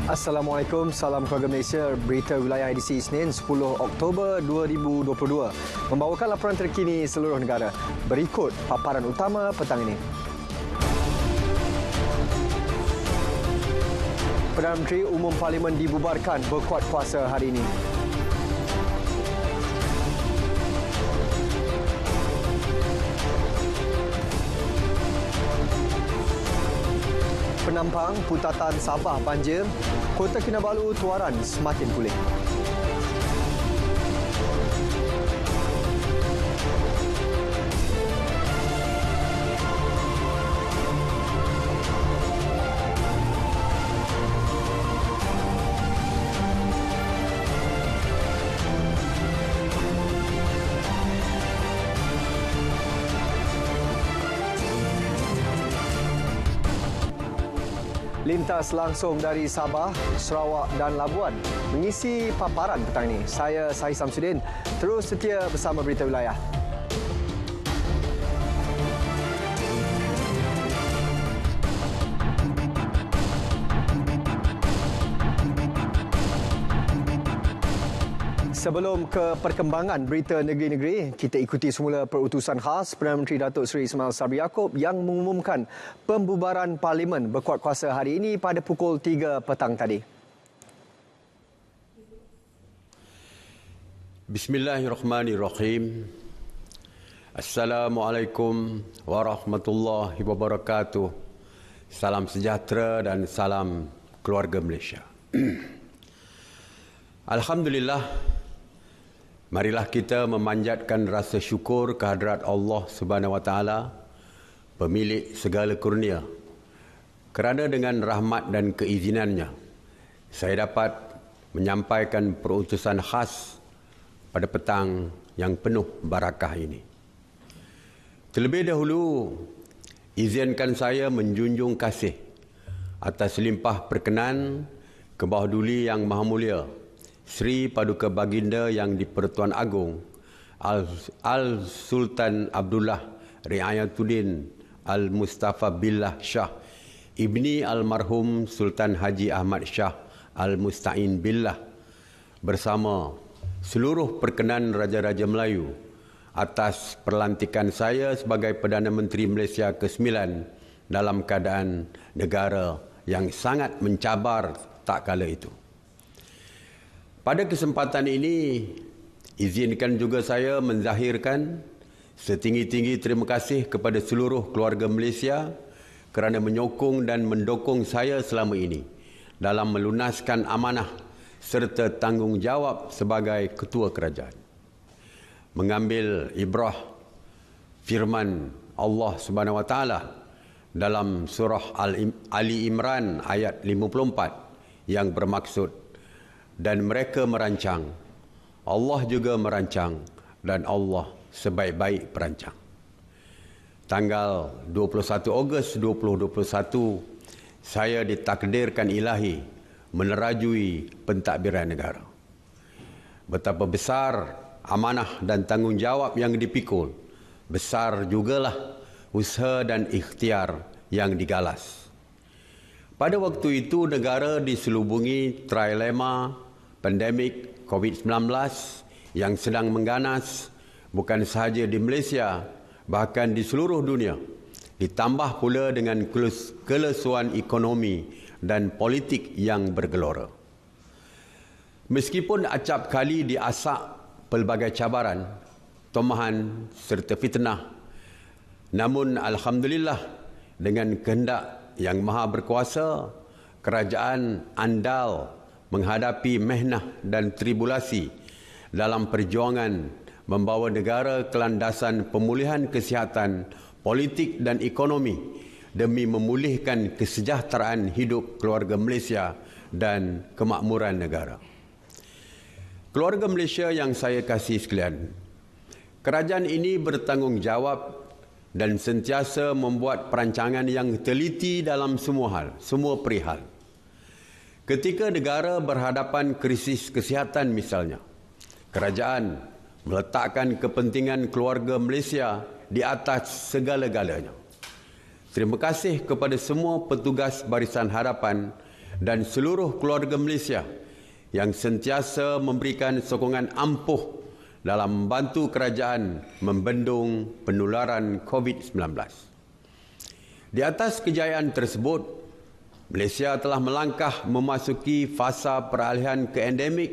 Assalamualaikum, salam keluarga Malaysia. Berita wilayah edisi Isnin 10 Oktober 2022 membawakan laporan terkini seluruh negara. Berikut paparan utama petang ini. Perdana Menteri Umum Parlimen dibubarkan berkuat kuasa hari ini. Penampang Putatan Sabah banjir, Kota Kinabalu Tuaran semakin pulih. Lintas langsung dari Sabah, Sarawak dan Labuan mengisi paparan petang ini. Saya Sahih Samsudin, terus setia bersama Berita Wilayah. Sebelum ke perkembangan berita negeri-negeri, kita ikuti semula perutusan khas Perdana Menteri Datuk Seri Ismail Sabri Yaakob yang mengumumkan pembubaran Parlimen berkuat kuasa hari ini pada pukul 3 petang tadi. Bismillahirrahmanirrahim. Assalamualaikum warahmatullahi wabarakatuh. Salam sejahtera dan salam keluarga Malaysia. Alhamdulillah. Marilah kita memanjatkan rasa syukur kehadrat Allah Subhanahu Wa Taala, pemilik segala kurnia. Kerana dengan rahmat dan keizinannya, saya dapat menyampaikan perutusan khas pada petang yang penuh barakah ini. Terlebih dahulu, izinkan saya menjunjung kasih atas limpah perkenan ke bawah duli Yang Maha Mulia Sri Paduka Baginda Yang di-Pertuan Agong Al-Sultan Abdullah Riayatuddin Al-Mustafa Billah Shah Ibni Almarhum Sultan Haji Ahmad Shah Al-Musta'in Billah bersama seluruh perkenan Raja-Raja Melayu atas perlantikan saya sebagai Perdana Menteri Malaysia ke-9 dalam keadaan negara yang sangat mencabar tak kala itu. Pada kesempatan ini, izinkan juga saya menzahirkan setinggi-tinggi terima kasih kepada seluruh keluarga Malaysia kerana menyokong dan mendukung saya selama ini dalam melunaskan amanah serta tanggungjawab sebagai Ketua Kerajaan. Mengambil ibrah firman Allah Subhanahu Wa Taala dalam surah Ali Imran ayat 54 yang bermaksud, dan mereka merancang, Allah juga merancang, dan Allah sebaik-baik perancang. Tanggal 21 Ogos 2021, saya ditakdirkan ilahi menerajui pentadbiran negara. Betapa besar amanah dan tanggungjawab yang dipikul, besar jugalah usaha dan ikhtiar yang digalas. Pada waktu itu, negara diselubungi trilema pandemik COVID-19 yang sedang mengganas bukan sahaja di Malaysia, bahkan di seluruh dunia. Ditambah pula dengan kelesuan ekonomi dan politik yang bergelora. Meskipun acap kali diasak pelbagai cabaran, tomahan serta fitnah, namun alhamdulillah dengan kehendak Yang Maha Berkuasa, kerajaan andal menghadapi mehnah dan tribulasi dalam perjuangan membawa negara ke landasan pemulihan kesihatan, politik dan ekonomi demi memulihkan kesejahteraan hidup keluarga Malaysia dan kemakmuran negara. Keluarga Malaysia yang saya kasih sekalian, kerajaan ini bertanggungjawab dan sentiasa membuat perancangan yang teliti dalam semua hal, semua perihal. Ketika negara berhadapan krisis kesihatan misalnya, kerajaan meletakkan kepentingan keluarga Malaysia di atas segala-galanya. Terima kasih kepada semua petugas Barisan Harapan dan seluruh keluarga Malaysia yang sentiasa memberikan sokongan ampuh dalam membantu kerajaan membendung penularan COVID-19. Di atas kejayaan tersebut, Malaysia telah melangkah memasuki fasa peralihan ke endemik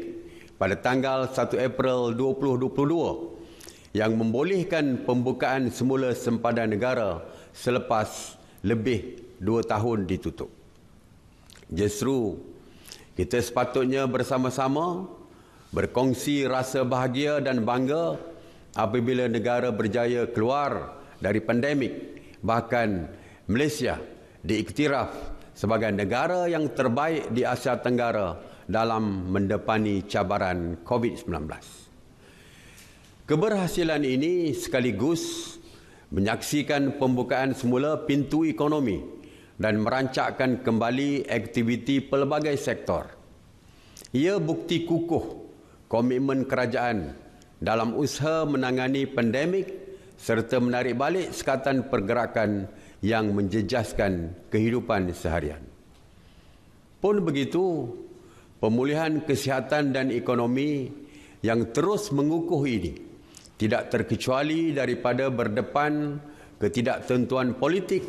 pada tanggal 1 April 2022 yang membolehkan pembukaan semula sempadan negara selepas lebih 2 tahun ditutup. Justru, kita sepatutnya bersama-sama berkongsi rasa bahagia dan bangga apabila negara berjaya keluar dari pandemik. Bahkan Malaysia diiktiraf sebagai negara yang terbaik di Asia Tenggara dalam mendepani cabaran COVID-19. Keberhasilan ini sekaligus menyaksikan pembukaan semula pintu ekonomi dan merancangkan kembali aktiviti pelbagai sektor. Ia bukti kukuh komitmen kerajaan dalam usaha menangani pandemik serta menarik balik sekatan pergerakan yang menjejaskan kehidupan seharian. Pun begitu, pemulihan kesihatan dan ekonomi yang terus mengukuh ini tidak terkecuali daripada berdepan ketidaktentuan politik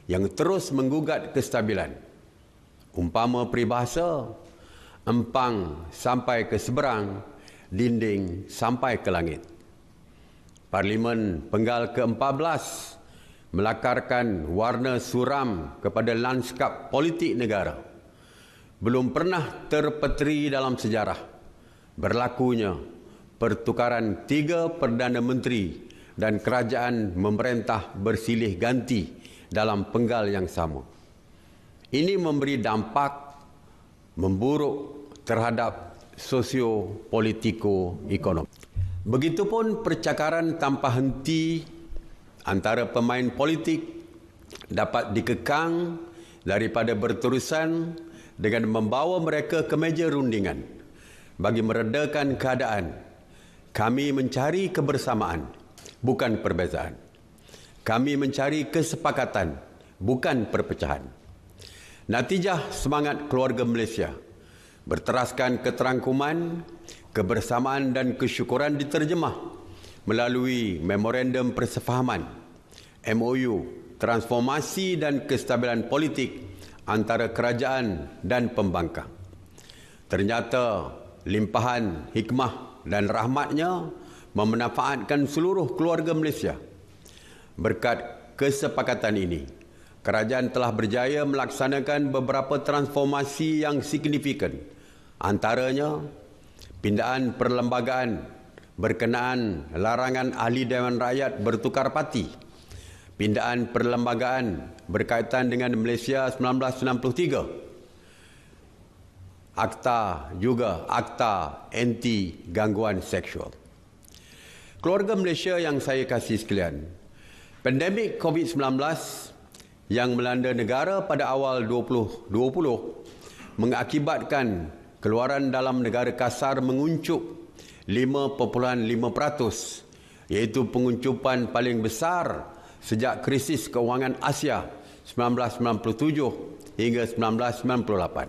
yang terus menggugat kestabilan. Umpama peribahasa, empang sampai ke seberang, dinding sampai ke langit. Parlimen Penggal ke-14 melakarkan warna suram kepada lanskap politik negara. Belum pernah terpeteri dalam sejarah berlakunya pertukaran 3 Perdana Menteri dan kerajaan memerintah bersilih ganti dalam penggal yang sama. Ini memberi dampak memburuk terhadap sosio-politiko-ekonomi. Begitupun percakaran tanpa henti antara pemain politik dapat dikekang daripada berterusan dengan membawa mereka ke meja rundingan. Bagi meredakan keadaan, kami mencari kebersamaan, bukan perbezaan. Kami mencari kesepakatan, bukan perpecahan. Natijah semangat keluarga Malaysia berteraskan keterangkuman, kebersamaan dan kesyukuran diterjemah melalui Memorandum Persefahaman, MOU, transformasi dan kestabilan politik antara kerajaan dan pembangkang. Ternyata limpahan hikmah dan rahmatnya memanfaatkan seluruh keluarga Malaysia. Berkat kesepakatan ini, kerajaan telah berjaya melaksanakan beberapa transformasi yang signifikan. Antaranya, pindaan perlembagaan berkenaan larangan ahli Dewan Rakyat bertukar parti, pindaan perlembagaan berkaitan dengan Malaysia 1963, akta anti gangguan seksual. Keluarga Malaysia yang saya kasih sekalian, pandemik COVID-19 yang melanda negara pada awal 2020 mengakibatkan keluaran dalam negara kasar menguncup 5.5%, iaitu penguncupan paling besar sejak krisis keuangan Asia 1997 hingga 1998.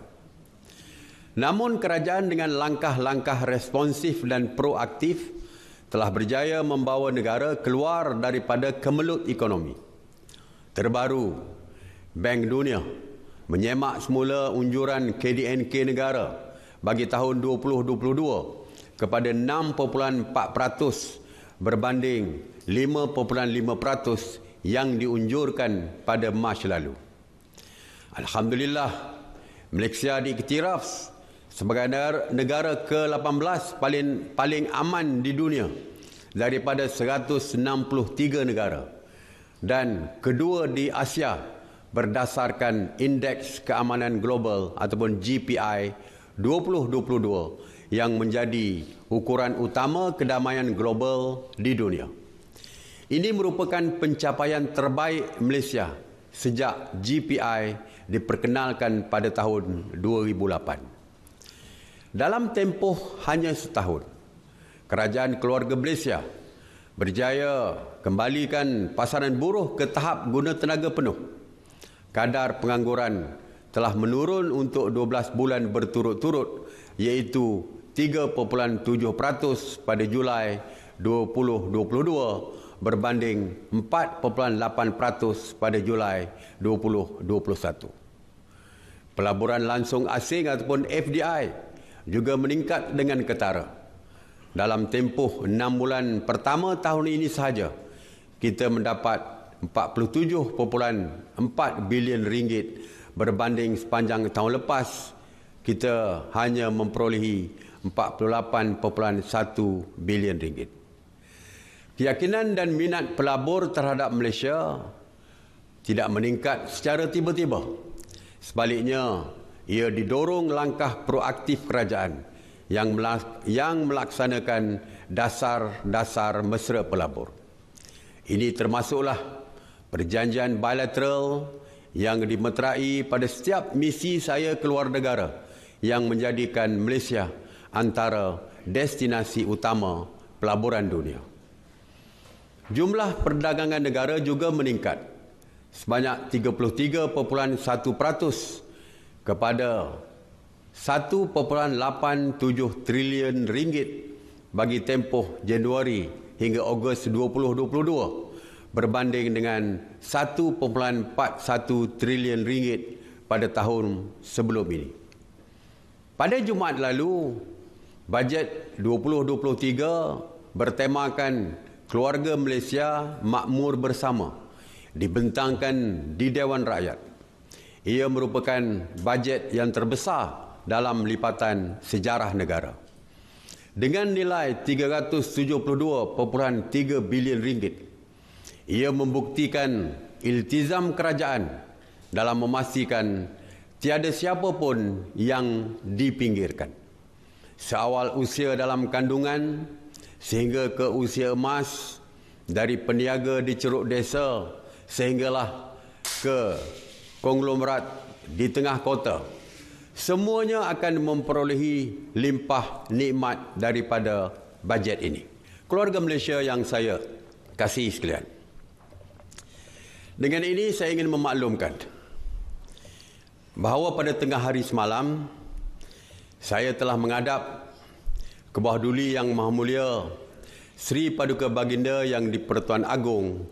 Namun kerajaan dengan langkah-langkah responsif dan proaktif telah berjaya membawa negara keluar daripada kemelut ekonomi. Terbaru, Bank Dunia menyemak semula unjuran KDNK negara bagi tahun 2022 kepada 6.4% berbanding 5.5% yang diunjurkan pada Mac lalu. Alhamdulillah, Malaysia diiktiraf sebagai negara ke-18 paling aman di dunia daripada 163 negara dan kedua di Asia berdasarkan Indeks Keamanan Global ataupun GPI 2022 yang menjadi ukuran utama kedamaian global di dunia. Ini merupakan pencapaian terbaik Malaysia sejak GPI diperkenalkan pada tahun 2008. Dalam tempoh hanya setahun, kerajaan keluarga Malaysia berjaya kembalikan pasaran buruh ke tahap guna tenaga penuh. Kadar pengangguran telah menurun untuk 12 bulan berturut-turut, iaitu 3.7% pada Julai 2022 berbanding 4.8% pada Julai 2021. Pelaburan langsung asing ataupun FDI juga meningkat dengan ketara. Dalam tempoh 6 bulan pertama tahun ini sahaja, kita mendapat 47.4 bilion ringgit berbanding sepanjang tahun lepas kita hanya memperolehi 48.1 bilion ringgit. Keyakinan dan minat pelabur terhadap Malaysia tidak meningkat secara tiba-tiba. Sebaliknya, ia didorong langkah proaktif kerajaan yang melaksanakan dasar-dasar mesra pelabur. Ini termasuklah perjanjian bilateral yang dimeterai pada setiap misi saya keluar negara yang menjadikan Malaysia antara destinasi utama pelaburan dunia. Jumlah perdagangan negara juga meningkat sebanyak 33.1% kepada 1.87 trilion ringgit bagi tempoh Januari hingga Ogos 2022 berbanding dengan 1.41 trilion ringgit pada tahun sebelum ini. Pada Jumaat lalu, bajet 2023 bertemakan Keluarga Malaysia Makmur Bersama dibentangkan di Dewan Rakyat. Ia merupakan bajet yang terbesar dalam lipatan sejarah negara. Dengan nilai 372.3 bilion ringgit, ia membuktikan iltizam kerajaan dalam memastikan tiada siapa pun yang dipinggirkan. Seawal usia dalam kandungan sehingga ke usia emas, dari peniaga di Ceruk Desa sehinggalah ke konglomerat di tengah kota, semuanya akan memperolehi limpah nikmat daripada bajet ini. Keluarga Malaysia yang saya kasihi sekalian, dengan ini saya ingin memaklumkan bahawa pada tengah hari semalam saya telah menghadap ke bawah duli Yang Maha Mulia Sri Paduka Baginda Yang di-Pertuan Agong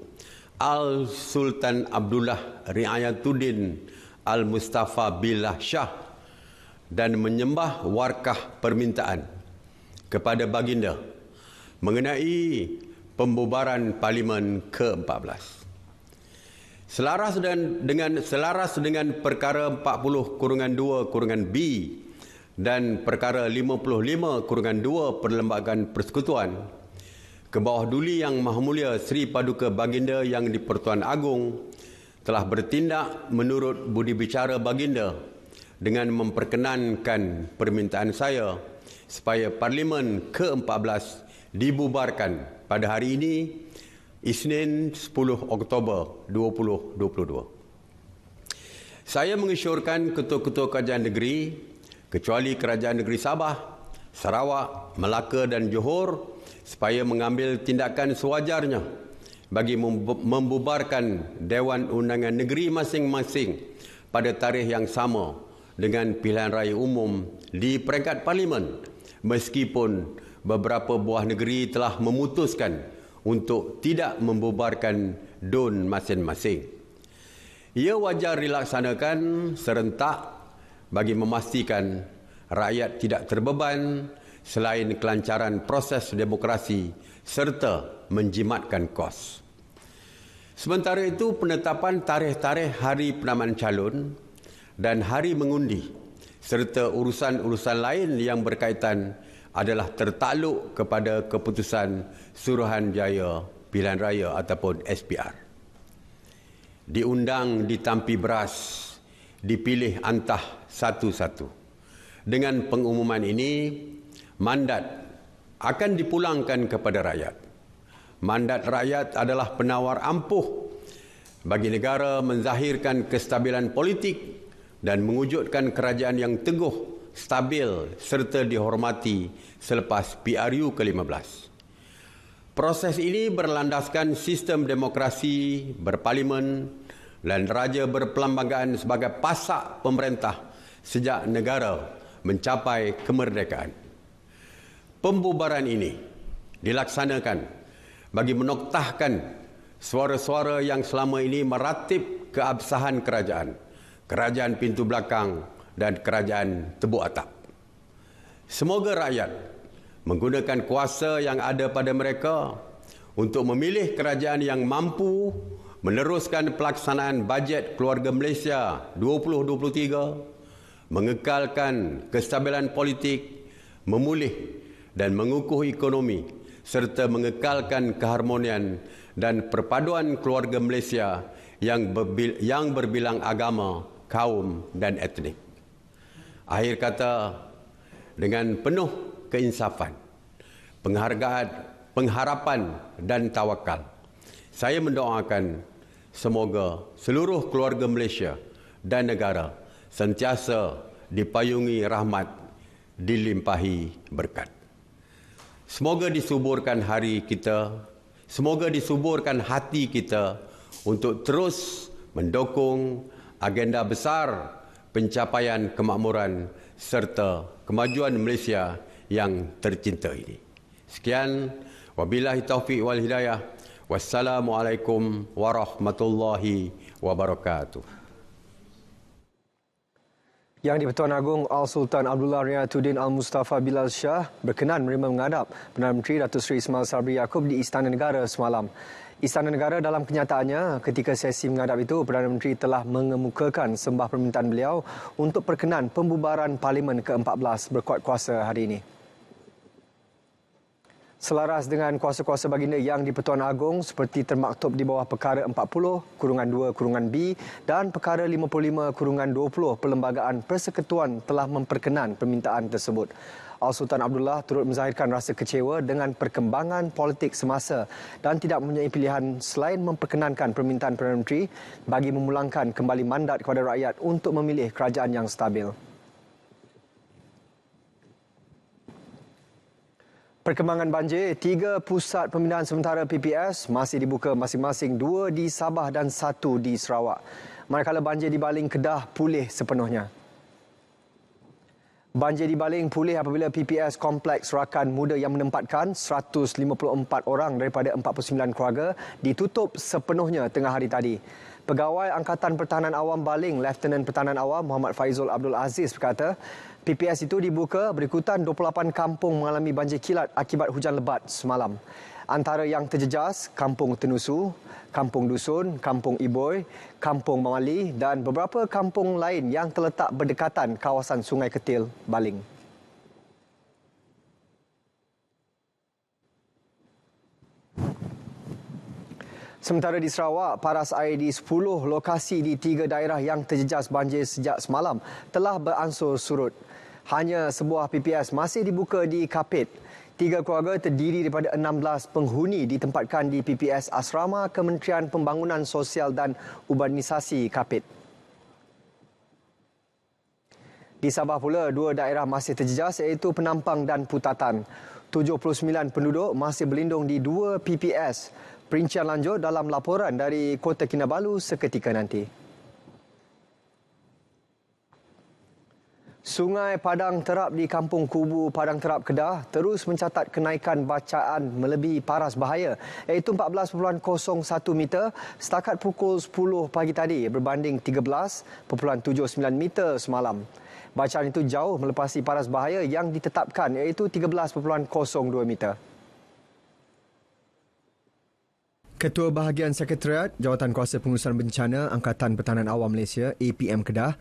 Al-Sultan Abdullah Riayatuddin Al-Mustafa Billah Shah dan menyembah warkah permintaan kepada Baginda mengenai pembubaran Parlimen ke-14. Selaras dengan perkara 40/2/B dan perkara 55/2 Perlembagaan Persekutuan, ke bawah duli Yang Maha Mulia Sri Paduka Baginda Yang di-Pertuan Agong telah bertindak menurut budi bicara Baginda dengan memperkenankan permintaan saya supaya Parlimen ke-14 dibubarkan pada hari ini, Isnin 10 Oktober 2022. Saya mengisyorkan ketua-ketua kerajaan negeri, kecuali Kerajaan Negeri Sabah, Sarawak, Melaka dan Johor, supaya mengambil tindakan sewajarnya bagi membubarkan Dewan Undangan Negeri masing-masing pada tarikh yang sama dengan pilihan raya umum di peringkat Parlimen, meskipun beberapa buah negeri telah memutuskan untuk tidak membubarkan DUN masing-masing. Ia wajar dilaksanakan serentak bagi memastikan rakyat tidak terbeban selain kelancaran proses demokrasi serta menjimatkan kos. Sementara itu, penetapan tarikh-tarikh hari penamaan calon dan hari mengundi serta urusan-urusan lain yang berkaitan adalah tertakluk kepada keputusan Suruhanjaya Pilihan Raya ataupun SPR. Diundang ditampi beras, dipilih antah satu-satu. Dengan pengumuman ini, mandat akan dipulangkan kepada rakyat. Mandat rakyat adalah penawar ampuh bagi negara menzahirkan kestabilan politik dan mewujudkan kerajaan yang teguh, stabil serta dihormati selepas PRU ke-15. Proses ini berlandaskan sistem demokrasi berparlimen dan Raja berperlembagaan sebagai pasak pemerintah sejak negara mencapai kemerdekaan. Pembubaran ini dilaksanakan bagi menoktahkan suara-suara yang selama ini meratib keabsahan kerajaan pintu belakang dan kerajaan tebuk atap. Semoga rakyat menggunakan kuasa yang ada pada mereka untuk memilih kerajaan yang mampu meneruskan pelaksanaan bajet keluarga Malaysia 2023, mengekalkan kestabilan politik, memulih dan mengukuh ekonomi serta mengekalkan keharmonian dan perpaduan keluarga Malaysia yang berbilang agama, kaum dan etnik. Akhir kata, dengan penuh keinsafan, pengharapan dan tawakal, saya mendoakan semoga seluruh keluarga Malaysia dan negara sentiasa dipayungi rahmat, dilimpahi berkat. Semoga disuburkan semoga disuburkan hati kita untuk terus mendukung agenda besar pencapaian kemakmuran serta kemajuan Malaysia yang tercinta ini. Sekian, wabillahi taufiq wal hidayah. Wassalamualaikum warahmatullahi wabarakatuh. Yang di-Pertuan Agong Al-Sultan Abdullah Riayatuddin Al-Mustafa Bilal Shah berkenan menerima menghadap Perdana Menteri Datuk Seri Ismail Sabri Yaakob di Istana Negara semalam. Istana Negara dalam kenyataannya ketika sesi menghadap itu, Perdana Menteri telah mengemukakan sembah permintaan beliau untuk perkenan pembubaran Parlimen ke-14 berkuat kuasa hari ini. Selaras dengan kuasa-kuasa baginda yang di-Pertuan Agong seperti termaktub di bawah Perkara 40-2-B dan Perkara 55-20 Perlembagaan Persekutuan telah memperkenan permintaan tersebut. Al-Sultan Abdullah turut menzahirkan rasa kecewa dengan perkembangan politik semasa dan tidak mempunyai pilihan selain memperkenankan permintaan Perdana Menteri bagi memulangkan kembali mandat kepada rakyat untuk memilih kerajaan yang stabil. Perkembangan banjir, 3 pusat pemindahan sementara PPS masih dibuka masing-masing 2 di Sabah dan 1 di Sarawak. Manakala banjir di Baling Kedah pulih sepenuhnya. Banjir di Baling pulih apabila PPS Kompleks Rakan Muda yang menempatkan 154 orang daripada 49 keluarga ditutup sepenuhnya tengah hari tadi. Pegawai Angkatan Pertahanan Awam Baling, Lieutenant Pertahanan Awam Muhammad Faizul Abdul Aziz berkata, PPS itu dibuka berikutan 28 kampung mengalami banjir kilat akibat hujan lebat semalam. Antara yang terjejas, Kampung Tenusu, Kampung Dusun, Kampung Iboy, Kampung Mawali dan beberapa kampung lain yang terletak berdekatan kawasan Sungai Ketil, Baling. Sementara di Sarawak, paras air di 10 lokasi di 3 daerah yang terjejas banjir sejak semalam telah beransur surut. Hanya sebuah PPS masih dibuka di Kapit. 3 keluarga terdiri daripada 16 penghuni ditempatkan di PPS Asrama Kementerian Pembangunan Sosial dan Urbanisasi Kapit. Di Sabah pula, 2 daerah masih terjejas iaitu Penampang dan Putatan. 79 penduduk masih berlindung di 2 PPS. Perincian lanjut dalam laporan dari Kota Kinabalu seketika nanti. Sungai Padang Terap di Kampung Kubu, Padang Terap, Kedah terus mencatat kenaikan bacaan melebihi paras bahaya iaitu 14.01 meter setakat pukul 10 pagi tadi berbanding 13.79 meter semalam. Bacaan itu jauh melepasi paras bahaya yang ditetapkan iaitu 13.02 meter. Ketua Bahagian Sekretariat Jawatan Kuasa Pengurusan Bencana Angkatan Pertahanan Awam Malaysia APM Kedah,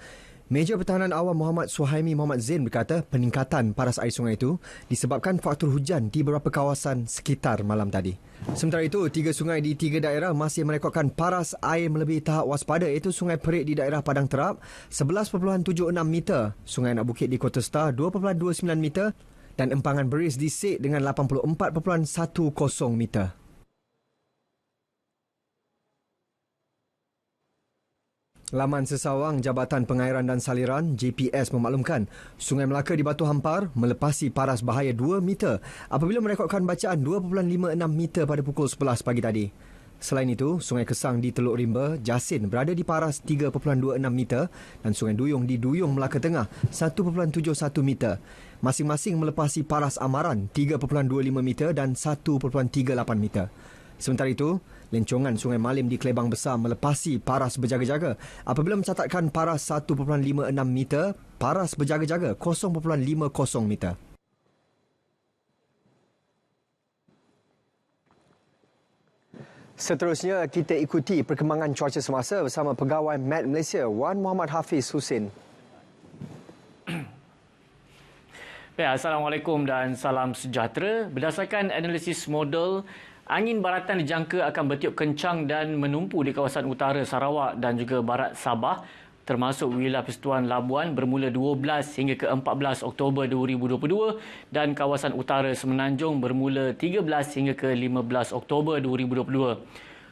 Major Pertahanan Awam Muhammad Suhaimi Muhammad Zain berkata peningkatan paras air sungai itu disebabkan faktor hujan di beberapa kawasan sekitar malam tadi. Sementara itu, 3 sungai di 3 daerah masih merekodkan paras air melebihi tahap waspada iaitu Sungai Perit di daerah Padang Terap 11.76 meter, Sungai Anak Bukit di Kota Star 2.29 meter dan Empangan Beris di Sek dengan 84.10 meter. Laman Sesawang Jabatan Pengairan dan Saliran JPS memaklumkan Sungai Melaka di Batu Hampar melepasi paras bahaya 2 meter apabila merekodkan bacaan 2.56 meter pada pukul 11 pagi tadi. Selain itu, Sungai Kesang di Teluk Rimba, Jasin berada di paras 3.26 meter dan Sungai Duyung di Duyung Melaka Tengah 1.71 meter. Masing-masing melepasi paras Amaran 3.25 meter dan 1.38 meter. Sementara itu, lencongan Sungai Malim di Kelebang Besar melepasi paras berjaga-jaga apabila mencatatkan paras 1.56 meter, paras berjaga-jaga 0.50 meter. Seterusnya, kita ikuti perkembangan cuaca semasa bersama Pegawai Met Malaysia, Wan Muhammad Hafiz Husin. Assalamualaikum dan salam sejahtera. Berdasarkan analisis model, angin baratan dijangka akan bertiup kencang dan menumpu di kawasan utara Sarawak dan juga barat Sabah, termasuk wilayah Persekutuan Labuan bermula 12 hingga ke 14 Oktober 2022 dan kawasan utara Semenanjung bermula 13 hingga ke 15 Oktober 2022.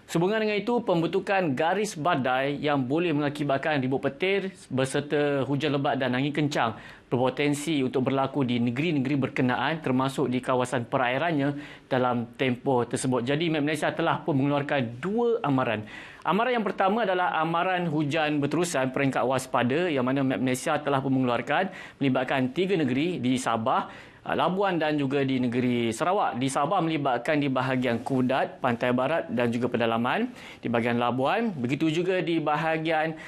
Sehubungan dengan itu, pembentukan garis badai yang boleh mengakibatkan ribut petir berserta hujan lebat dan angin kencang berpotensi untuk berlaku di negeri-negeri berkenaan termasuk di kawasan perairannya dalam tempoh tersebut. Jadi, Met Malaysia telah pun mengeluarkan 2 amaran. Amaran yang pertama adalah amaran hujan berterusan peringkat waspada yang mana Met Malaysia telah pun mengeluarkan melibatkan 3 negeri di Sabah, Labuan dan juga di negeri Sarawak. Di Sabah melibatkan di bahagian Kudat, Pantai Barat dan juga pedalaman di bahagian Labuan. Begitu juga di bahagian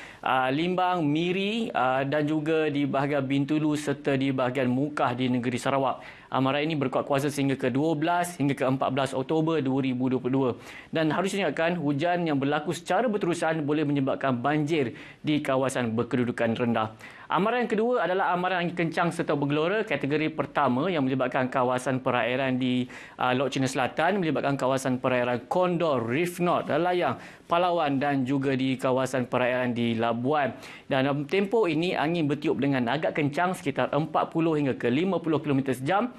Limbang, Miri dan juga di bahagian Bintulu serta di bahagian Mukah di negeri Sarawak. Amaran ini berkuat kuasa sehingga ke 12 hingga ke 14 Oktober 2022. Dan harus diingatkan, hujan yang berlaku secara berterusan boleh menyebabkan banjir di kawasan berkedudukan rendah. Amaran yang kedua adalah amaran angin kencang serta bergelora kategori pertama yang melibatkan kawasan perairan di Laut Cina Selatan, melibatkan kawasan perairan Condor, Reef North, Layang, Palawan dan juga di kawasan perairan di Labuan. Dan dalam tempoh ini angin bertiup dengan agak kencang sekitar 40 hingga ke 50 km sejam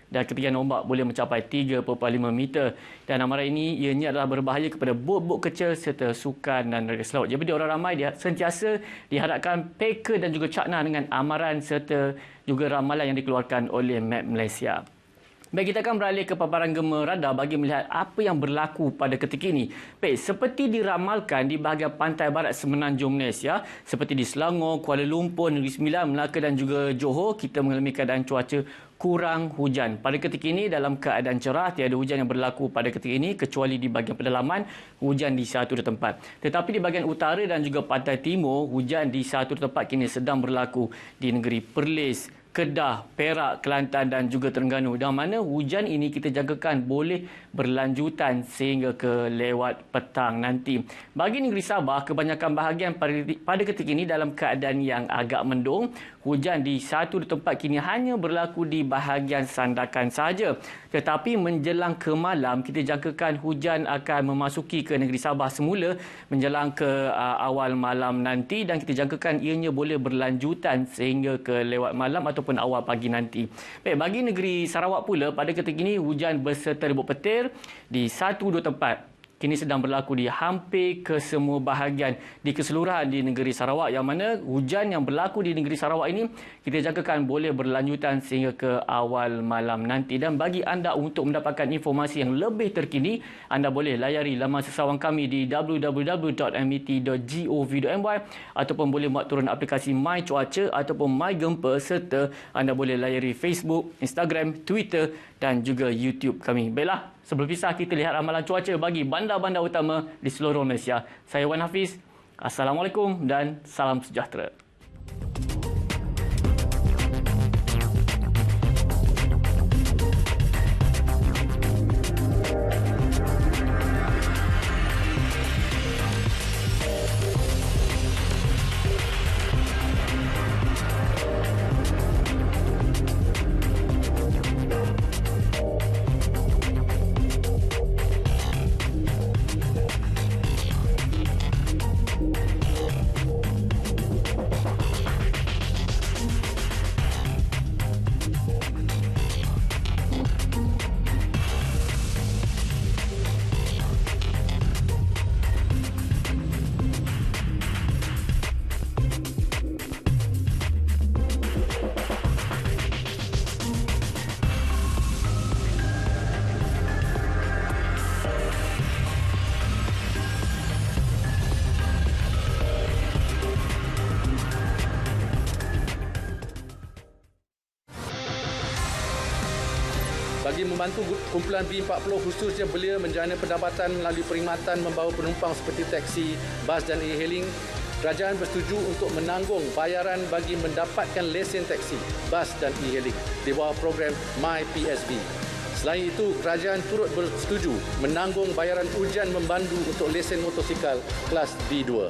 dan ketinggian ombak boleh mencapai 3.5 meter. Dan amaran ini ianya adalah berbahaya kepada bot-bot kecil serta sukan dan ragis laut. Jadi orang ramai sentiasa diharapkan peka dan juga cakna dengan amaran serta juga ramalan yang dikeluarkan oleh Met Malaysia. Baik, kita akan beralih ke paparan gema radar bagi melihat apa yang berlaku pada ketika ini. Baik, seperti diramalkan di bahagian pantai barat Semenanjung Malaysia, seperti di Selangor, Kuala Lumpur, Negeri Sembilan, Melaka dan juga Johor, kita mengalami keadaan cuaca kurang hujan. Pada ketika ini dalam keadaan cerah, tiada hujan yang berlaku pada ketika ini kecuali di bahagian pedalaman, hujan di satu tempat. Tetapi di bahagian utara dan juga pantai timur, hujan di satu tempat kini sedang berlaku di negeri Perlis, Kedah, Perak, Kelantan dan juga Terengganu. Dan mana hujan ini kita jangkakan boleh berlanjutan sehingga ke lewat petang nanti. Bagi negeri Sabah, kebanyakan bahagian pada ketika ini dalam keadaan yang agak mendung. Hujan di satu tempat kini hanya berlaku di bahagian Sandakan sahaja. Tetapi menjelang ke malam, kita jangkakan hujan akan memasuki ke negeri Sabah semula menjelang ke awal malam nanti dan kita jangkakan ianya boleh berlanjutan sehingga ke lewat malam ataupun awal pagi nanti. Baik, bagi negeri Sarawak pula, pada ketika ini hujan berserta ribut petir di 1-2 tempat kini sedang berlaku di hampir ke semua bahagian di keseluruhan di negeri Sarawak, yang mana hujan yang berlaku di negeri Sarawak ini kita jangkakan boleh berlanjutan sehingga ke awal malam nanti. Dan bagi anda untuk mendapatkan informasi yang lebih terkini, anda boleh layari laman sesawang kami di www.met.gov.my ataupun boleh buat turun aplikasi My Cuaca ataupun My Gempa, serta anda boleh layari Facebook, Instagram, Twitter dan juga YouTube kami. Baiklah, sebelum pisah kita lihat ramalan cuaca bagi bandar-bandar utama di seluruh Malaysia. Saya Wan Hafiz. Assalamualaikum dan salam sejahtera. Bagi membantu kumpulan B40 khususnya belia menjana pendapatan melalui perkhidmatan membawa penumpang seperti taksi, bas dan e-hailing, kerajaan bersetuju untuk menanggung bayaran bagi mendapatkan lesen taksi, bas dan e-hailing di bawah program MyPSB. Selain itu, kerajaan turut bersetuju menanggung bayaran ujian memandu untuk lesen motosikal kelas B2.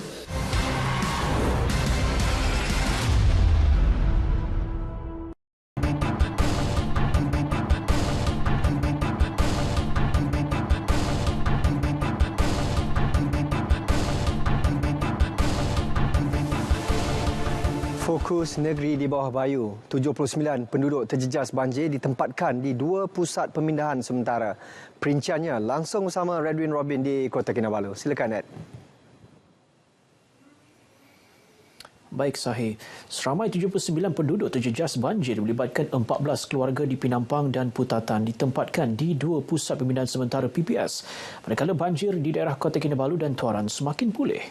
Fokus negeri di bawah Bayu. 79 penduduk terjejas banjir ditempatkan di 2 pusat pemindahan sementara. Perinciannya langsung bersama Redwin Robin di Kota Kinabalu. Silakan, Ed. Baik, Sahih. Seramai 79 penduduk terjejas banjir melibatkan 14 keluarga di Pinampang dan Putatan ditempatkan di 2 pusat pemindahan sementara PPS. Manakala banjir di daerah Kota Kinabalu dan Tuaran semakin pulih.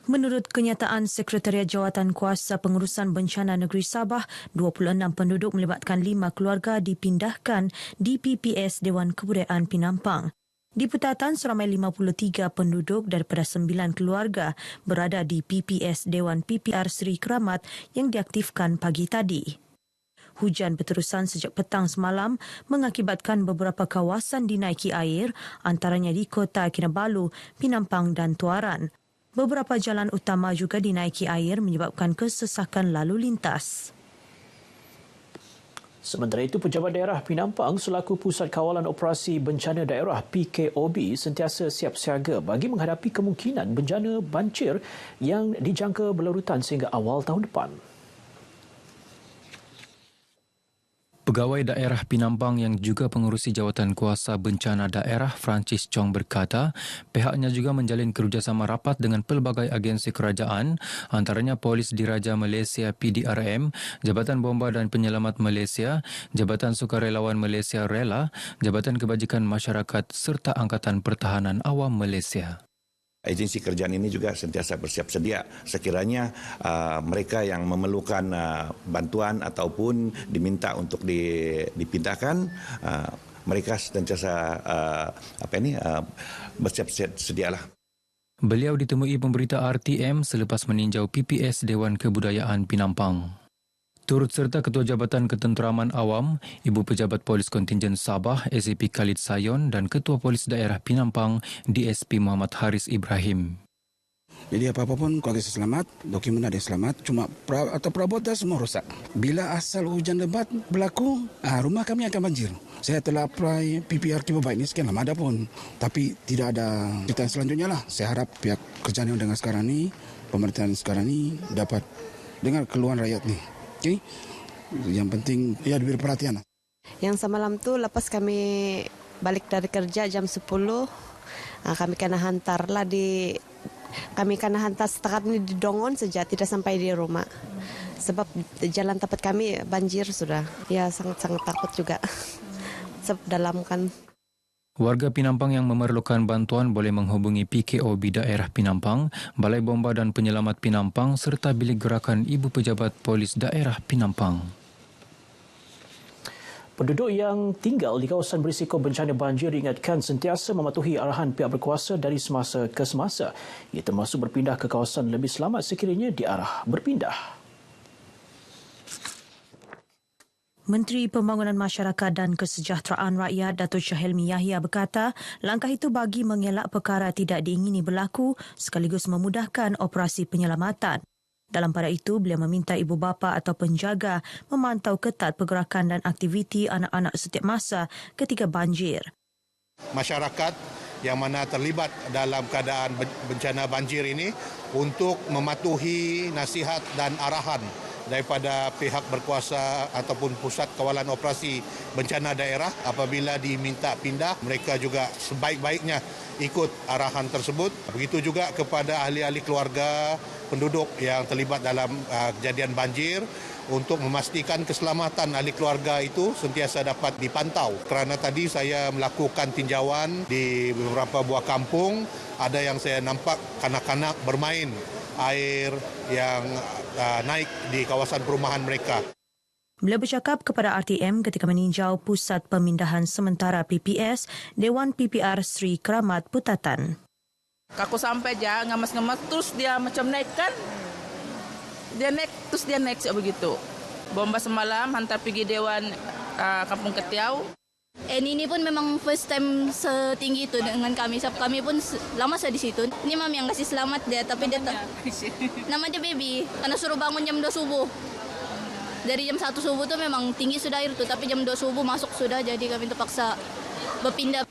Menurut kenyataan Sekretariat Jawatan Kuasa Pengurusan Bencana Negeri Sabah, 26 penduduk melibatkan 5 keluarga dipindahkan di PPS Dewan Kebudayaan Pinampang. Di Putatan, seramai 53 penduduk daripada 9 keluarga berada di PPS Dewan PPR Seri Keramat yang diaktifkan pagi tadi. Hujan berterusan sejak petang semalam mengakibatkan beberapa kawasan dinaiki air, antaranya di Kota Kinabalu, Pinampang dan Tuaran. Beberapa jalan utama juga dinaiki air menyebabkan kesesakan lalu lintas. Sementara itu, Pejabat Daerah Pinampang selaku Pusat Kawalan Operasi Bencana Daerah PKOB sentiasa siap siaga bagi menghadapi kemungkinan bencana banjir yang dijangka berlarutan sehingga awal tahun depan. Pegawai Daerah Pinampang yang juga pengurusi Jawatan Kuasa Bencana Daerah Francis Chong berkata, pihaknya juga menjalin kerjasama rapat dengan pelbagai agensi kerajaan, antaranya Polis Diraja Malaysia PDRM, Jabatan Bomba dan Penyelamat Malaysia, Jabatan Sukarelawan Malaysia Rela, Jabatan Kebajikan Masyarakat serta Angkatan Pertahanan Awam Malaysia. Agensi kerajaan ini juga sentiasa bersiap sedia sekiranya mereka yang memerlukan bantuan ataupun diminta untuk dipindahkan, mereka sentiasa bersiap sedialah. Beliau ditemui pemberita RTM selepas meninjau PPS Dewan Kebudayaan Pinampang. Turut serta Ketua Jabatan Ketenteraman Awam, Ibu Pejabat Polis Kontingen Sabah SAP Khalid Sayon dan Ketua Polis Daerah Pinampang DSP Muhammad Haris Ibrahim. Jadi apa-apa pun kualitas selamat, dokumen ada selamat, cuma perabot dah semua rosak. Bila asal hujan lebat berlaku, rumah kami akan banjir. Saya telah apply PPR Kiba Baik ini sekian lama ada pun, tapi tidak ada cerita selanjutnya lah. Saya harap pihak kerajaan yang dengar sekarang ni, pemerintahan sekarang ni dapat dengar keluhan rakyat ni. Okay. Yang penting ya diberi perhatian. Yang semalam tu lepas kami balik dari kerja jam 10, kami kena hantarlah kami kena hantar setakat ini di Dongon saja, tidak sampai di rumah. Sebab jalan tempat kami banjir sudah. Ya sangat-sangat takut juga. Sebab dalam kan. Warga Pinampang yang memerlukan bantuan boleh menghubungi PKOB Daerah Pinampang, Balai Bomba dan Penyelamat Pinampang serta Bilik Gerakan Ibu Pejabat Polis Daerah Pinampang. Penduduk yang tinggal di kawasan berisiko bencana banjir diingatkan sentiasa mematuhi arahan pihak berkuasa dari semasa ke semasa. Ia termasuk berpindah ke kawasan lebih selamat sekiranya diarah berpindah. Menteri Pembangunan Masyarakat dan Kesejahteraan Rakyat Datuk Shah Helmi Yahya berkata, langkah itu bagi mengelak perkara tidak diingini berlaku sekaligus memudahkan operasi penyelamatan. Dalam pada itu, beliau meminta ibu bapa atau penjaga memantau ketat pergerakan dan aktiviti anak-anak setiap masa ketika banjir. Masyarakat yang mana terlibat dalam keadaan bencana banjir ini untuk mematuhi nasihat dan arahan daripada pihak berkuasa ataupun pusat kawalan operasi bencana daerah. Apabila diminta pindah, mereka juga sebaik-baiknya ikut arahan tersebut. Begitu juga kepada ahli-ahli keluarga penduduk yang terlibat dalam kejadian banjir untuk memastikan keselamatan ahli keluarga itu sentiasa dapat dipantau. Kerana tadi saya melakukan tinjauan di beberapa buah kampung, ada yang saya nampak kanak-kanak bermain air yang naik di kawasan perumahan mereka. Beliau bercakap kepada RTM ketika meninjau Pusat Pemindahan Sementara PPS Dewan PPR Sri Keramat Putatan. Aku sampai je ngemas-ngemas terus dia macam naik kan. Dia naik terus dia naik begitu. Bomba semalam hantar pergi Dewan Kampung Ketiau. Ini pun memang first time setinggi itu dengan kami. Sebab kami pun lama saya di situ. Ini mami yang kasih selamat dia, tapi dia nama dia Baby. Karena suruh bangun jam 2 subuh. Dari jam 1 subuh tu memang tinggi sudah air tu, tapi jam 2 subuh masuk sudah, jadi kami terpaksa berpindah.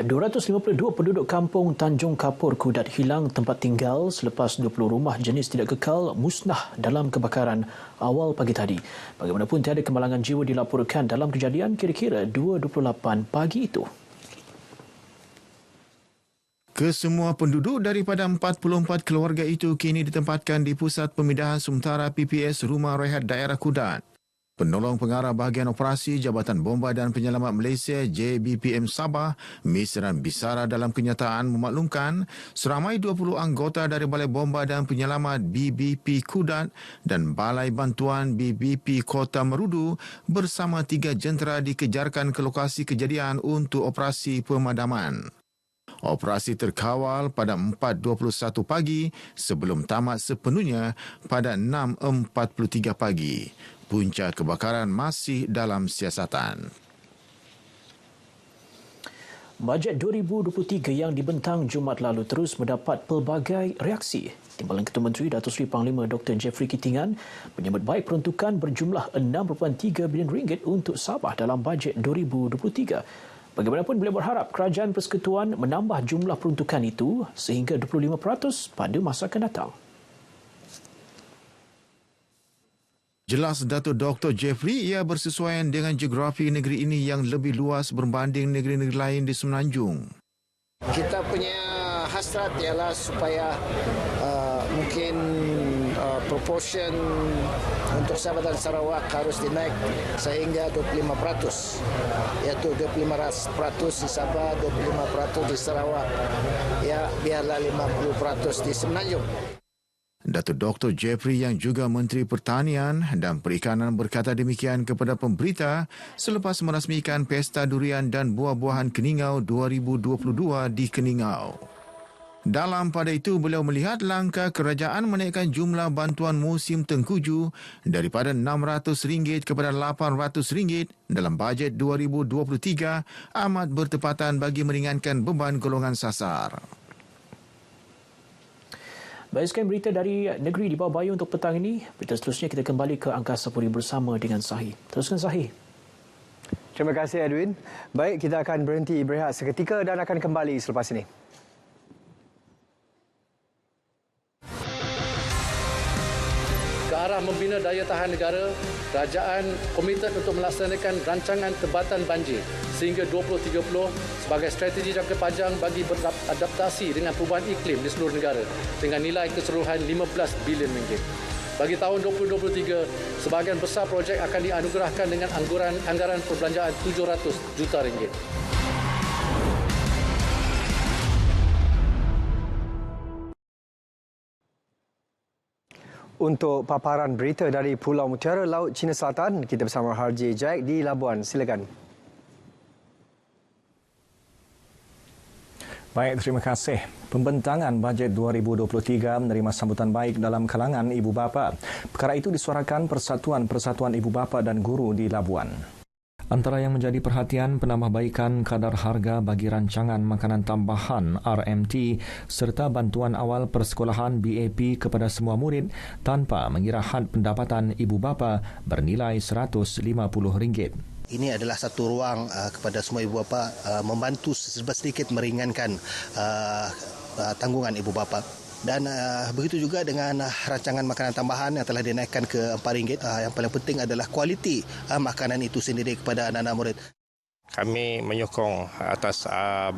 252 penduduk kampung Tanjung Kapur Kudat hilang tempat tinggal selepas 20 rumah jenis tidak kekal musnah dalam kebakaran awal pagi tadi. Bagaimanapun tiada kemalangan jiwa dilaporkan dalam kejadian kira-kira 2.28 pagi itu. Kesemua penduduk daripada 44 keluarga itu kini ditempatkan di Pusat Pemindahan Sementara PPS Rumah Rehat Daerah Kudat. Penolong Pengarah Bahagian Operasi Jabatan Bomba dan Penyelamat Malaysia JBPM Sabah, Misran Bisara dalam kenyataan memaklumkan seramai 20 anggota dari Balai Bomba dan Penyelamat BBP Kudat dan Balai Bantuan BBP Kota Merudu bersama 3 jentera dikejarkan ke lokasi kejadian untuk operasi pemadaman. Operasi terkawal pada 4.21 pagi sebelum tamat sepenuhnya pada 6.43 pagi. Punca kebakaran masih dalam siasatan. Bajet 2023 yang dibentang Jumaat lalu terus mendapat pelbagai reaksi. Timbalan Ketua Menteri Datuk Seri Panglima Dr. Jeffrey Kitingan menyambut baik peruntukan berjumlah RM6.3 bilion untuk Sabah dalam bajet 2023. Bagaimanapun beliau berharap Kerajaan Persekutuan menambah jumlah peruntukan itu sehingga 25% pada masa akan datang. Jelas Datuk Dr. Jeffrey ia bersesuaian dengan geografi negeri ini yang lebih luas berbanding negeri-negeri lain di Semenanjung. Kita punya hasrat ialah supaya mungkin proportion untuk Sabah dan Sarawak harus dinaik sehingga 25%. Iaitu 25% di Sabah, 25% di Sarawak. Ya, biarlah 50% di Semenanjung. Datuk Dr. Jeffrey yang juga Menteri Pertanian dan Perikanan berkata demikian kepada pemberita selepas merasmikan Pesta Durian dan Buah-Buahan Keningau 2022 di Keningau. Dalam pada itu, beliau melihat langkah kerajaan menaikkan jumlah bantuan musim tengkuju daripada RM600 kepada RM800 dalam bajet 2023 amat bertepatan bagi meringankan beban golongan sasar. Baik, sekian berita dari negeri di bawah bayu untuk petang ini. Berita seterusnya kita kembali ke Angkasa Puri bersama dengan Sahi. Teruskan Sahi. Terima kasih Edwin. Baik, kita akan berhenti berehat seketika dan akan kembali selepas ini. Ke arah membina daya tahan negara, kerajaan komited untuk melaksanakan rancangan tebatan banjir sehingga 2030 sebagai strategi jangka panjang bagi beradaptasi dengan perubahan iklim di seluruh negara dengan nilai keseluruhan RM15 bilion. Bagi tahun 2023, sebahagian besar projek akan dianugerahkan dengan anggaran perbelanjaan RM700 juta. Untuk paparan berita dari Pulau Mutiara Laut Cina Selatan, kita bersama Harji Jaik di Labuan. Silakan. Baik, terima kasih. Pembentangan bajet 2023 menerima sambutan baik dalam kalangan ibu bapa. Perkara itu disuarakan Persatuan Ibu Bapa dan Guru di Labuan. Antara yang menjadi perhatian penambahbaikan kadar harga bagi rancangan makanan tambahan RMT serta bantuan awal persekolahan BAP kepada semua murid tanpa mengira had pendapatan ibu bapa bernilai RM150. Ini adalah satu ruang kepada semua ibu bapa membantu sedikit meringankan tanggungan ibu bapa. Dan begitu juga dengan rancangan makanan tambahan yang telah dinaikkan ke RM4. Yang paling penting adalah kualiti makanan itu sendiri kepada anak-anak murid. Kami menyokong atas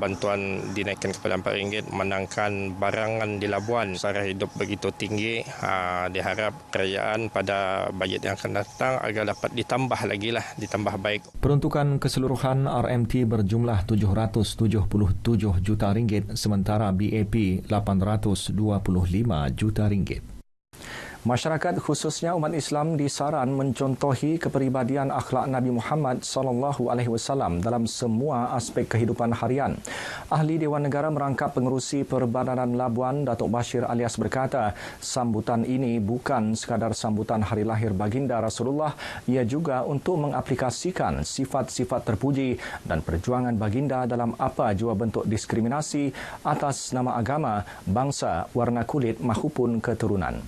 bantuan dinaikkan kepada RM4 menangkan barangan di Labuan. Sara hidup begitu tinggi, diharap kerajaan pada bajet yang akan datang agar dapat ditambah lagi lah, ditambah baik. Peruntukan keseluruhan RMT berjumlah RM777 juta sementara BAP RM825 juta. Masyarakat khususnya umat Islam disaran mencontohi kepribadian akhlak Nabi Muhammad SAW dalam semua aspek kehidupan harian. Ahli Dewan Negara merangkap pengerusi Perbadanan Labuan, Datuk Bashir Alias berkata, sambutan ini bukan sekadar sambutan hari lahir baginda Rasulullah, ia juga untuk mengaplikasikan sifat-sifat terpuji dan perjuangan baginda dalam apa jua bentuk diskriminasi atas nama agama, bangsa, warna kulit mahupun keturunan.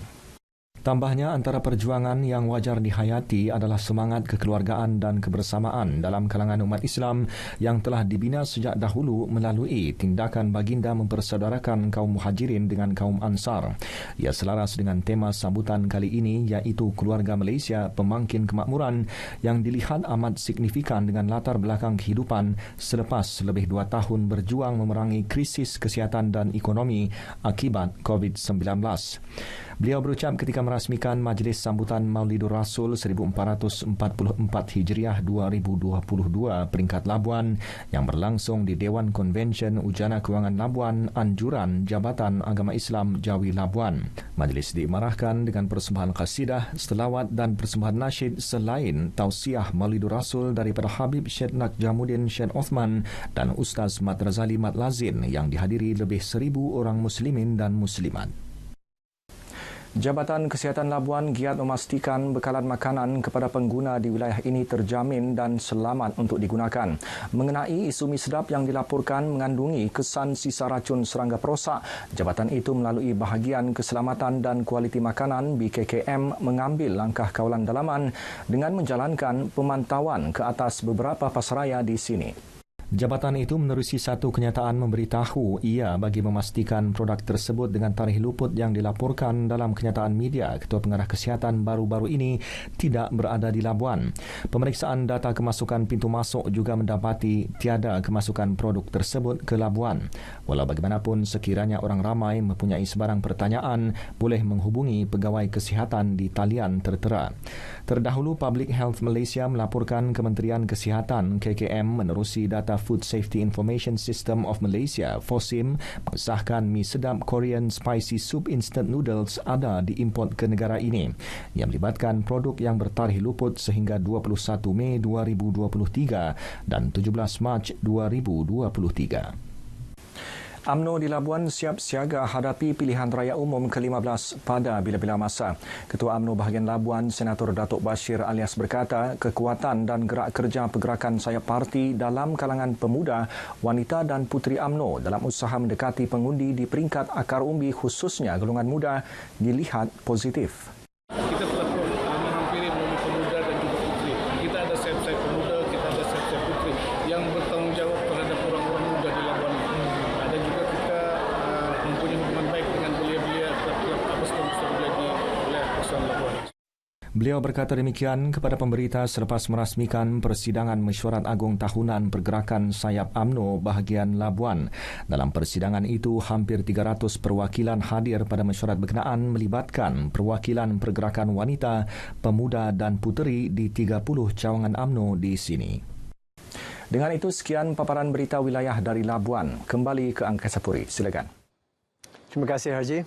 Tambahnya, antara perjuangan yang wajar dihayati adalah semangat kekeluargaan dan kebersamaan dalam kalangan umat Islam yang telah dibina sejak dahulu melalui tindakan baginda mempersaudarakan kaum muhajirin dengan kaum ansar. Ia selaras dengan tema sambutan kali ini, iaitu Keluarga Malaysia Pemangkin Kemakmuran, yang dilihat amat signifikan dengan latar belakang kehidupan selepas lebih 2 tahun berjuang memerangi krisis kesihatan dan ekonomi akibat COVID-19. Beliau berucap ketika merasmikan Majlis Sambutan Maulidur Rasul 1444 Hijriah 2022 peringkat Labuan yang berlangsung di Dewan Konvensyen Ujana Kewangan Labuan, Anjuran Jabatan Agama Islam Jawi Labuan. Majlis diimarahkan dengan persembahan qasidah, selawat dan persembahan nasyid selain tausiah Maulidur Rasul daripada Habib Syed Nakjamuddin Syed Osman dan Ustaz Mat Razali Mat Lazin yang dihadiri lebih 1,000 orang muslimin dan muslimat. Jabatan Kesihatan Labuan giat memastikan bekalan makanan kepada pengguna di wilayah ini terjamin dan selamat untuk digunakan. Mengenai isu mi sedap yang dilaporkan mengandungi kesan sisa racun serangga perosak, jabatan itu melalui Bahagian Keselamatan dan Kualiti Makanan BKKM mengambil langkah kawalan dalaman dengan menjalankan pemantauan ke atas beberapa pasaraya di sini. Jabatan itu menerusi satu kenyataan memberitahu ia bagi memastikan produk tersebut dengan tarikh luput yang dilaporkan dalam kenyataan media Ketua Pengarah Kesihatan baru-baru ini tidak berada di Labuan. Pemeriksaan data kemasukan pintu masuk juga mendapati tiada kemasukan produk tersebut ke Labuan. Walau bagaimanapun, sekiranya orang ramai mempunyai sebarang pertanyaan, boleh menghubungi Pegawai Kesihatan di talian tertera. Terdahulu, Public Health Malaysia melaporkan Kementerian Kesihatan KKM menerusi data Food Safety Information System of Malaysia (FOSIM) mengesahkan mi sedap Korean Spicy Soup Instant Noodles ada diimport ke negara ini yang melibatkan produk yang bertarikh luput sehingga 21 Mei 2023 dan 17 Mac 2023. UMNO di Labuan siap siaga hadapi pilihan raya umum ke-15 pada bila-bila masa. Ketua UMNO bahagian Labuan, Senator Datuk Bashir Alias berkata, kekuatan dan gerak kerja pergerakan sayap parti dalam kalangan pemuda, wanita dan puteri UMNO dalam usaha mendekati pengundi di peringkat akar umbi khususnya golongan muda dilihat positif. Kita telah menghampiri pemuda dan juga puteri. Kita ada sayap-sayap pemuda, kita ada sayap-sayap puteri yang bertanggungjawab terhadap orang-orang muda di Labuan. Dan juga kita mempunyai hubungan baik dengan belia-belia tiap-tiap apostol di wilayah Kawasan Labuan. Beliau berkata demikian kepada pemberita selepas merasmikan persidangan mesyuarat agung tahunan Pergerakan Sayap UMNO bahagian Labuan. Dalam persidangan itu, hampir 300 perwakilan hadir pada mesyuarat berkenaan melibatkan perwakilan pergerakan wanita, pemuda dan puteri di 30 cawangan UMNO di sini. Dengan itu, sekian paparan berita wilayah dari Labuan. Kembali ke Angkasa Puri. Silakan. Terima kasih, Haji.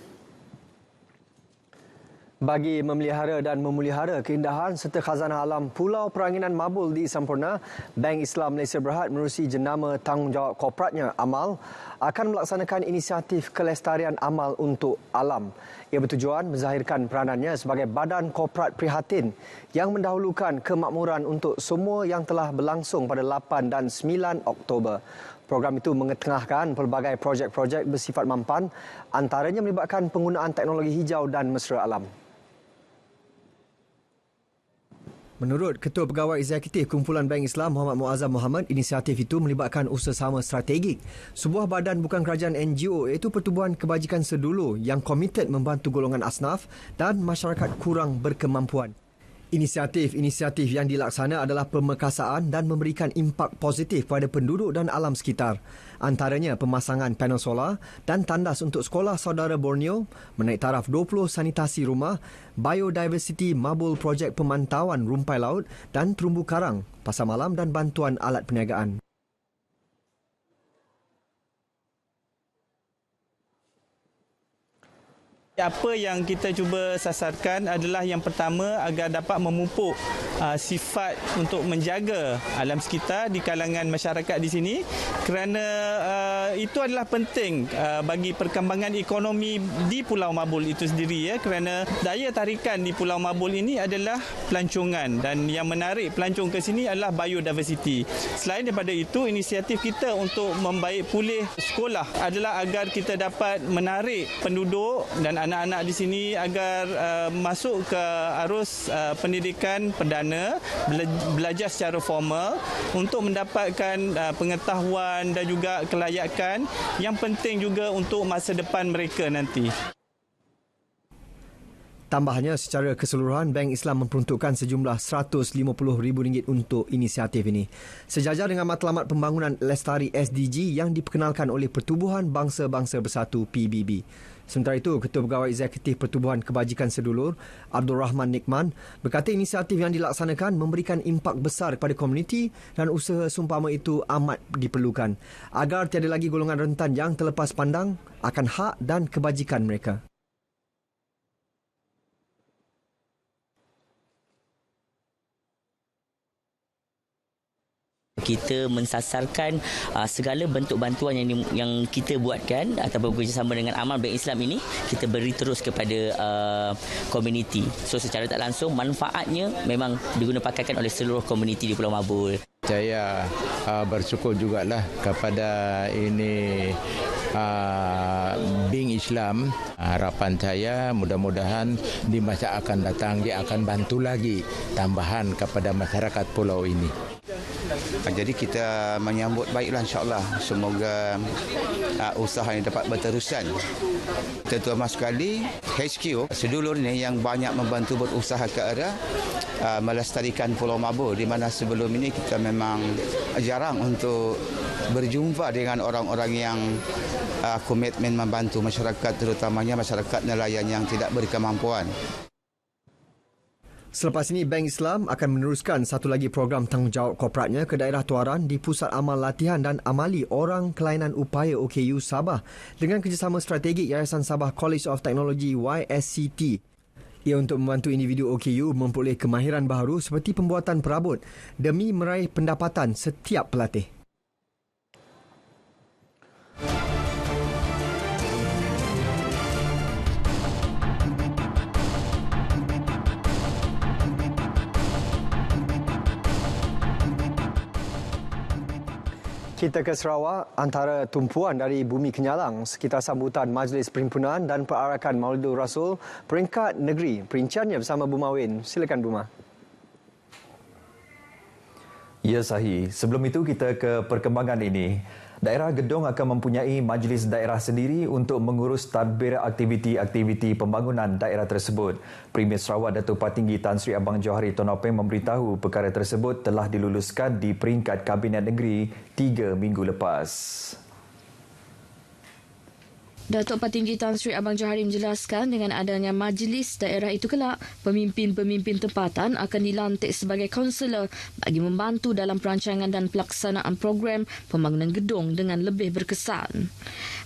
Bagi memelihara dan memulihara keindahan serta khazanah alam Pulau Peranginan Mabul di Sampurna, Bank Islam Malaysia Berhad menerusi jenama tanggungjawab korporatnya Amal akan melaksanakan inisiatif kelestarian amal untuk alam. Ia bertujuan menzahirkan peranannya sebagai badan korporat prihatin yang mendahulukan kemakmuran untuk semua yang telah berlangsung pada 8 dan 9 Oktober. Program itu mengetengahkan pelbagai projek-projek bersifat mampan, antaranya melibatkan penggunaan teknologi hijau dan mesra alam. Menurut Ketua Pegawai Eksekutif Kumpulan Bank Islam Muhammad Muazzam Muhammad, inisiatif itu melibatkan usaha strategik sebuah badan bukan kerajaan NGO iaitu Pertubuhan Kebajikan Sedulu yang komited membantu golongan asnaf dan masyarakat kurang berkemampuan. Inisiatif-inisiatif yang dilaksana adalah pemekasaan dan memberikan impak positif pada penduduk dan alam sekitar. Antaranya pemasangan panel solar dan tandas untuk sekolah saudara Borneo, menaik taraf 20 sanitasi rumah, biodiversity Mabul projek pemantauan rumpai laut dan terumbu karang, pasar malam dan bantuan alat perniagaan. Apa yang kita cuba sasarkan adalah yang pertama agar dapat memupuk sifat untuk menjaga alam sekitar di kalangan masyarakat di sini, kerana itu adalah penting bagi perkembangan ekonomi di Pulau Mabul itu sendiri, ya, kerana daya tarikan di Pulau Mabul ini adalah pelancongan, dan yang menarik pelancong ke sini adalah biodiversity. Selain daripada itu, inisiatif kita untuk membaik pulih sekolah adalah agar kita dapat menarik penduduk dan anak-anak di sini agar masuk ke arus pendidikan perdana, belajar secara formal untuk mendapatkan pengetahuan dan juga kelayakan yang penting juga untuk masa depan mereka nanti. Tambahnya, secara keseluruhan, Bank Islam memperuntukkan sejumlah RM150,000 untuk inisiatif ini. Sejajar dengan matlamat pembangunan Lestari SDG yang diperkenalkan oleh Pertubuhan Bangsa-Bangsa Bersatu PBB. Sementara itu, Ketua Pegawai Eksekutif Pertubuhan Kebajikan Sedulur, Abdul Rahman Nikman, berkata inisiatif yang dilaksanakan memberikan impak besar kepada komuniti dan usaha seumpama itu amat diperlukan agar tiada lagi golongan rentan yang terlepas pandang akan hak dan kebajikan mereka. Kita mensasarkan segala bentuk bantuan yang kita buatkan ataupun bekerjasama dengan Amal Bank Islam ini, kita beri terus kepada komuniti. So secara tak langsung manfaatnya memang digunapakai oleh seluruh komuniti di Pulau Mabul. Saya bersyukur jugalah kepada ini Bank Islam. Harapan saya mudah-mudahan di masa akan datang dia akan bantu lagi tambahan kepada masyarakat pulau ini. Jadi kita menyambut baiklah, insya-Allah. Semoga usaha ini dapat berterusan. Terutama sekali HQ sedulur ini yang banyak membantu berusaha ke arah melestarikan Pulau Mabul, di mana sebelum ini kita memang jarang untuk berjumpa dengan orang-orang yang komitmen membantu masyarakat, terutamanya masyarakat nelayan yang tidak berkemampuan. Selepas ini, Bank Islam akan meneruskan satu lagi program tanggungjawab korporatnya ke daerah Tuaran di Pusat Amal Latihan dan Amali Orang Kelainan Upaya OKU Sabah dengan kerjasama strategik Yayasan Sabah College of Technology YSCT. Ia untuk membantu individu OKU memperoleh kemahiran baharu seperti pembuatan perabot demi meraih pendapatan setiap pelatih. Kita ke Sarawak, antara tumpuan dari bumi kenyalang sekitar sambutan Majlis Perhimpunan dan Perarakan Maulidur Rasul peringkat negeri. Perinciannya bersama Bu Mawin. Silakan Bu Ma. Ya, Sahih. Sebelum itu kita ke perkembangan ini. Daerah Gedong akan mempunyai majlis daerah sendiri untuk mengurus tadbir aktiviti-aktiviti pembangunan daerah tersebut. Premier Sarawak Datuk Patinggi Tan Sri Abang Johari Tun Nopeng memberitahu perkara tersebut telah diluluskan di peringkat Kabinet Negeri 3 minggu lepas. Datuk Patinggi Tan Sri Abang Johari menjelaskan dengan adanya majlis daerah itu kelak, pemimpin-pemimpin tempatan akan dilantik sebagai kaunselor bagi membantu dalam perancangan dan pelaksanaan program pembangunan gedung dengan lebih berkesan.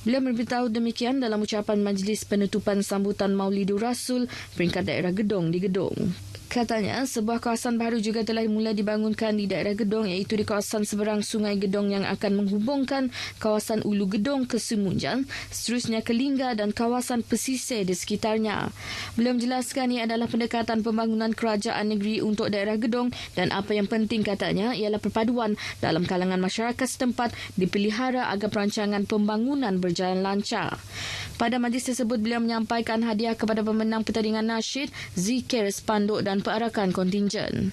Beliau memberitahu demikian dalam ucapan majlis penutupan sambutan Maulidur Rasul peringkat daerah Gedong di Gedong. Katanya, sebuah kawasan baru juga telah mula dibangunkan di daerah Gedong, iaitu di kawasan seberang Sungai Gedong yang akan menghubungkan kawasan Ulu Gedong ke Semunjan, seterusnya ke Lingga dan kawasan pesisir di sekitarnya. Beliau menjelaskan ia adalah pendekatan pembangunan kerajaan negeri untuk daerah Gedong dan apa yang penting katanya ialah perpaduan dalam kalangan masyarakat setempat dipelihara agar perancangan pembangunan berjalan lancar. Pada majlis tersebut, beliau menyampaikan hadiah kepada pemenang pertandingan nasyid, zikir, spanduk dan perarakan kontingen.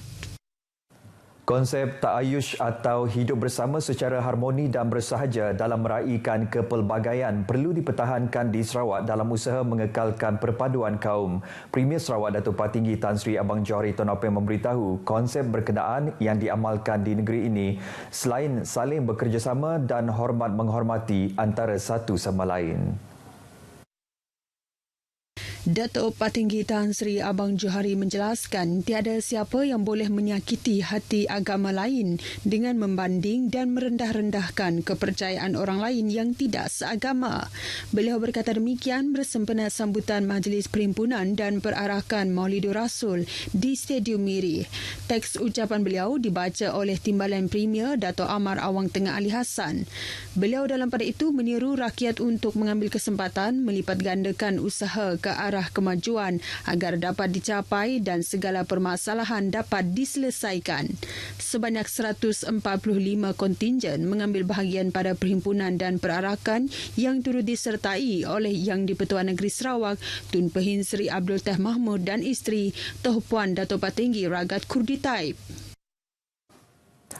Konsep ta'ayush atau hidup bersama secara harmoni dan bersahaja dalam meraihkan kepelbagaian perlu dipertahankan di Sarawak dalam usaha mengekalkan perpaduan kaum. Premier Sarawak Datuk Patinggi Tan Sri Abang Johari Tun Nopeng memberitahu konsep berkenaan yang diamalkan di negeri ini selain saling bekerjasama dan hormat menghormati antara satu sama lain. Datuk Patinggi Tan Sri Abang Johari menjelaskan tiada siapa yang boleh menyakiti hati agama lain dengan membanding dan merendah-rendahkan kepercayaan orang lain yang tidak seagama. Beliau berkata demikian bersempena sambutan Majlis Perhimpunan dan Perarakan Maulidur Rasul di Stadium Miri. Teks ucapan beliau dibaca oleh Timbalan Premier Dato' Amar Awang Tengah Ali Hassan. Beliau dalam pada itu meniru rakyat untuk mengambil kesempatan melipat gandakan usaha ke arah kemajuan agar dapat dicapai dan segala permasalahan dapat diselesaikan. Sebanyak 145 kontingen mengambil bahagian pada perhimpunan dan perarakan yang turut disertai oleh Yang di-Pertuan Negeri Sarawak Tun Pehin Sri Abdul Teh Mahmud dan isteri Toh Puan Dato' Patinggi Ragat Kurdi Taib.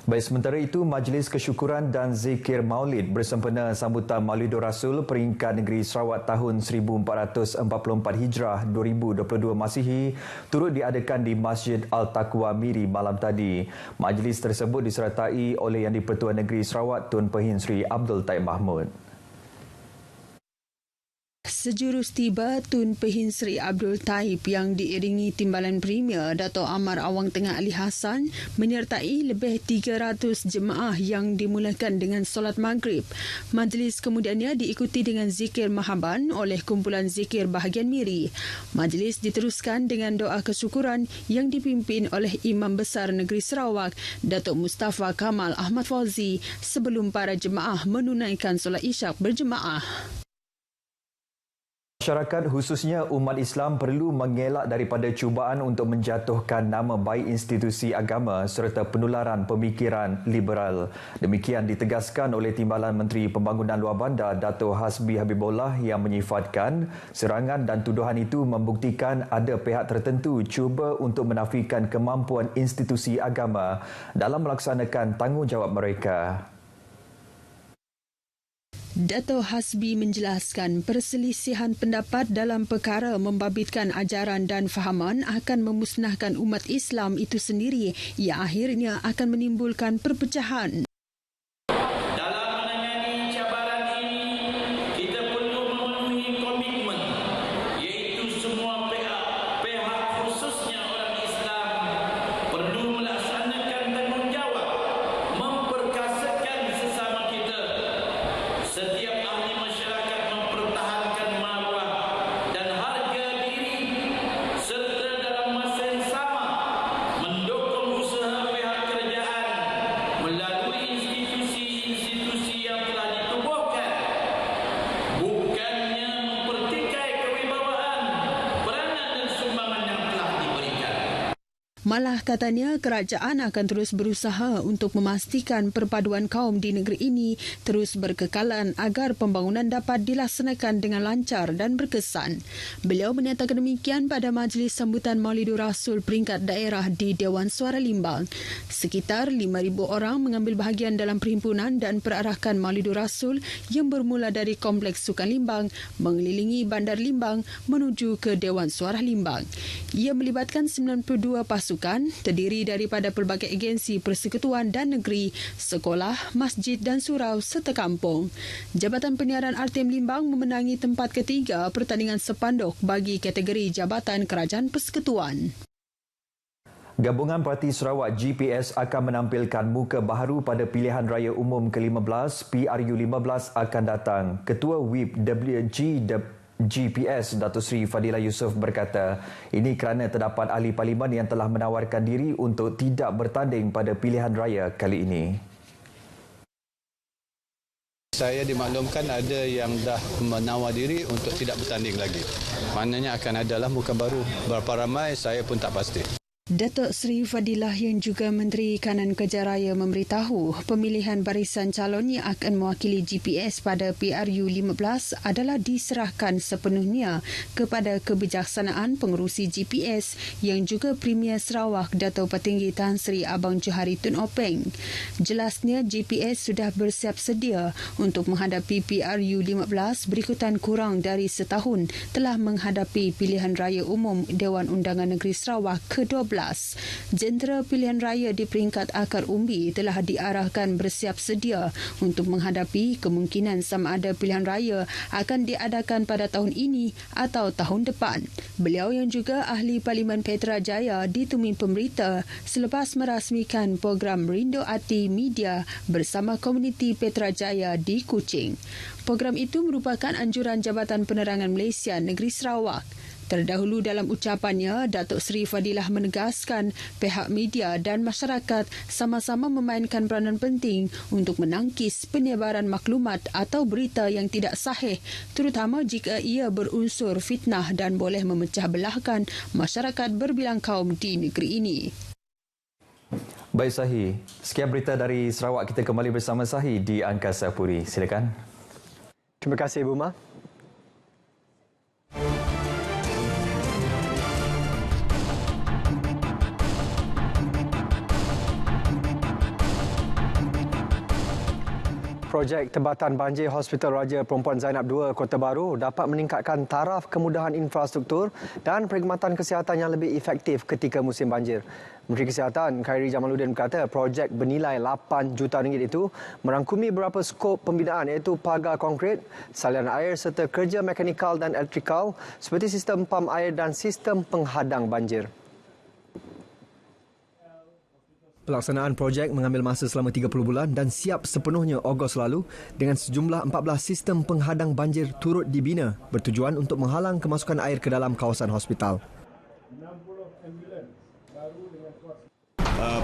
Baik, sementara itu, Majlis Kesyukuran dan Zikir Maulid bersempena sambutan Maulidur Rasul peringkat negeri Sarawak tahun 1444 Hijrah 2022 Masihi turut diadakan di Masjid Al-Taqwa Miri malam tadi. Majlis tersebut disertai oleh Yang di-Pertuan Negeri Sarawak Tun Pehin Sri Abdul Taib Mahmud. Sejurus tiba Tun Pehin Sri Abdul Taib yang diiringi Timbalan Premier Dato' Amar Awang Tengah Ali Hassan menyertai lebih 300 jemaah yang dimulakan dengan solat maghrib. Majlis kemudiannya diikuti dengan zikir mahaban oleh kumpulan zikir bahagian Miri. Majlis diteruskan dengan doa kesyukuran yang dipimpin oleh Imam Besar Negeri Sarawak Datuk Mustafa Kamal Ahmad Fauzi sebelum para jemaah menunaikan solat isyak berjemaah. Masyarakat khususnya umat Islam perlu mengelak daripada cubaan untuk menjatuhkan nama baik institusi agama serta penularan pemikiran liberal. Demikian ditegaskan oleh Timbalan Menteri Pembangunan Luar Bandar Dato' Hasbi Habibullah yang menyifatkan serangan dan tuduhan itu membuktikan ada pihak tertentu cuba untuk menafikan kemampuan institusi agama dalam melaksanakan tanggungjawab mereka. Dato' Hasbi menjelaskan perselisihan pendapat dalam perkara membabitkan ajaran dan fahaman akan memusnahkan umat Islam itu sendiri yang akhirnya akan menimbulkan perpecahan. Malah katanya kerajaan akan terus berusaha untuk memastikan perpaduan kaum di negeri ini terus berkekalan agar pembangunan dapat dilaksanakan dengan lancar dan berkesan. Beliau menyatakan demikian pada majlis sambutan Maulidur Rasul peringkat daerah di Dewan Suara Limbang. Sekitar 5,000 orang mengambil bahagian dalam perhimpunan dan perarakan Maulidur Rasul yang bermula dari Kompleks Sukan Limbang, mengelilingi Bandar Limbang menuju ke Dewan Suara Limbang. Ia melibatkan 92 pasukan terdiri daripada pelbagai agensi persekutuan dan negeri, sekolah, masjid dan surau serta kampung. Jabatan Penyiaran RTM Limbang memenangi tempat ketiga pertandingan sepanduk bagi kategori Jabatan Kerajaan Persekutuan. Gabungan Parti Sarawak GPS akan menampilkan muka baharu pada pilihan raya umum ke-15 PRU15 akan datang. Ketua Whip GPS Datuk Seri Fadilah Yusof berkata, ini kerana terdapat ahli parlimen yang telah menawarkan diri untuk tidak bertanding pada pilihan raya kali ini. Saya dimaklumkan ada yang dah menawar diri untuk tidak bertanding lagi. Maknanya akan adalah muka baru. Berapa ramai saya pun tak pasti. Datuk Seri Fadilah yang juga Menteri Kanan Kerja Raya memberitahu pemilihan barisan calon yang akan mewakili GPS pada PRU15 adalah diserahkan sepenuhnya kepada kebijaksanaan pengerusi GPS yang juga Premier Sarawak Dato' Patinggi Tan Sri Abang Johari Tun Openg. Jelasnya GPS sudah bersiap sedia untuk menghadapi PRU15 berikutan kurang dari setahun telah menghadapi pilihan raya umum Dewan Undangan Negeri Sarawak ke-12. Jentera pilihan raya di peringkat akar umbi telah diarahkan bersiap sedia untuk menghadapi kemungkinan sama ada pilihan raya akan diadakan pada tahun ini atau tahun depan. Beliau yang juga ahli Parlimen Petra Jaya ditemui pemberita selepas merasmikan program Rindu Hati Media bersama komuniti Petra Jaya di Kuching. Program itu merupakan anjuran Jabatan Penerangan Malaysia Negeri Sarawak. Terdahulu dalam ucapannya, Datuk Seri Fadilah menegaskan pihak media dan masyarakat sama-sama memainkan peranan penting untuk menangkis penyebaran maklumat atau berita yang tidak sahih, terutama jika ia berunsur fitnah dan boleh memecah belahkan masyarakat berbilang kaum di negeri ini. Baik Sahi, sekian berita dari Sarawak. Kita kembali bersama Sahi di Angkasa Puri. Silakan. Terima kasih, Ibu Ma. Projek Tebatan Banjir Hospital Raja Perempuan Zainab II Kota Baru dapat meningkatkan taraf kemudahan infrastruktur dan perkhidmatan kesihatan yang lebih efektif ketika musim banjir. Menteri Kesihatan Khairi Jamaluddin berkata projek bernilai RM8 juta itu merangkumi beberapa skop pembinaan iaitu pagar konkrit, salinan air serta kerja mekanikal dan elektrikal seperti sistem pam air dan sistem penghadang banjir. Pelaksanaan projek mengambil masa selama 30 bulan dan siap sepenuhnya Ogos lalu dengan sejumlah 14 sistem penghadang banjir turut dibina bertujuan untuk menghalang kemasukan air ke dalam kawasan hospital.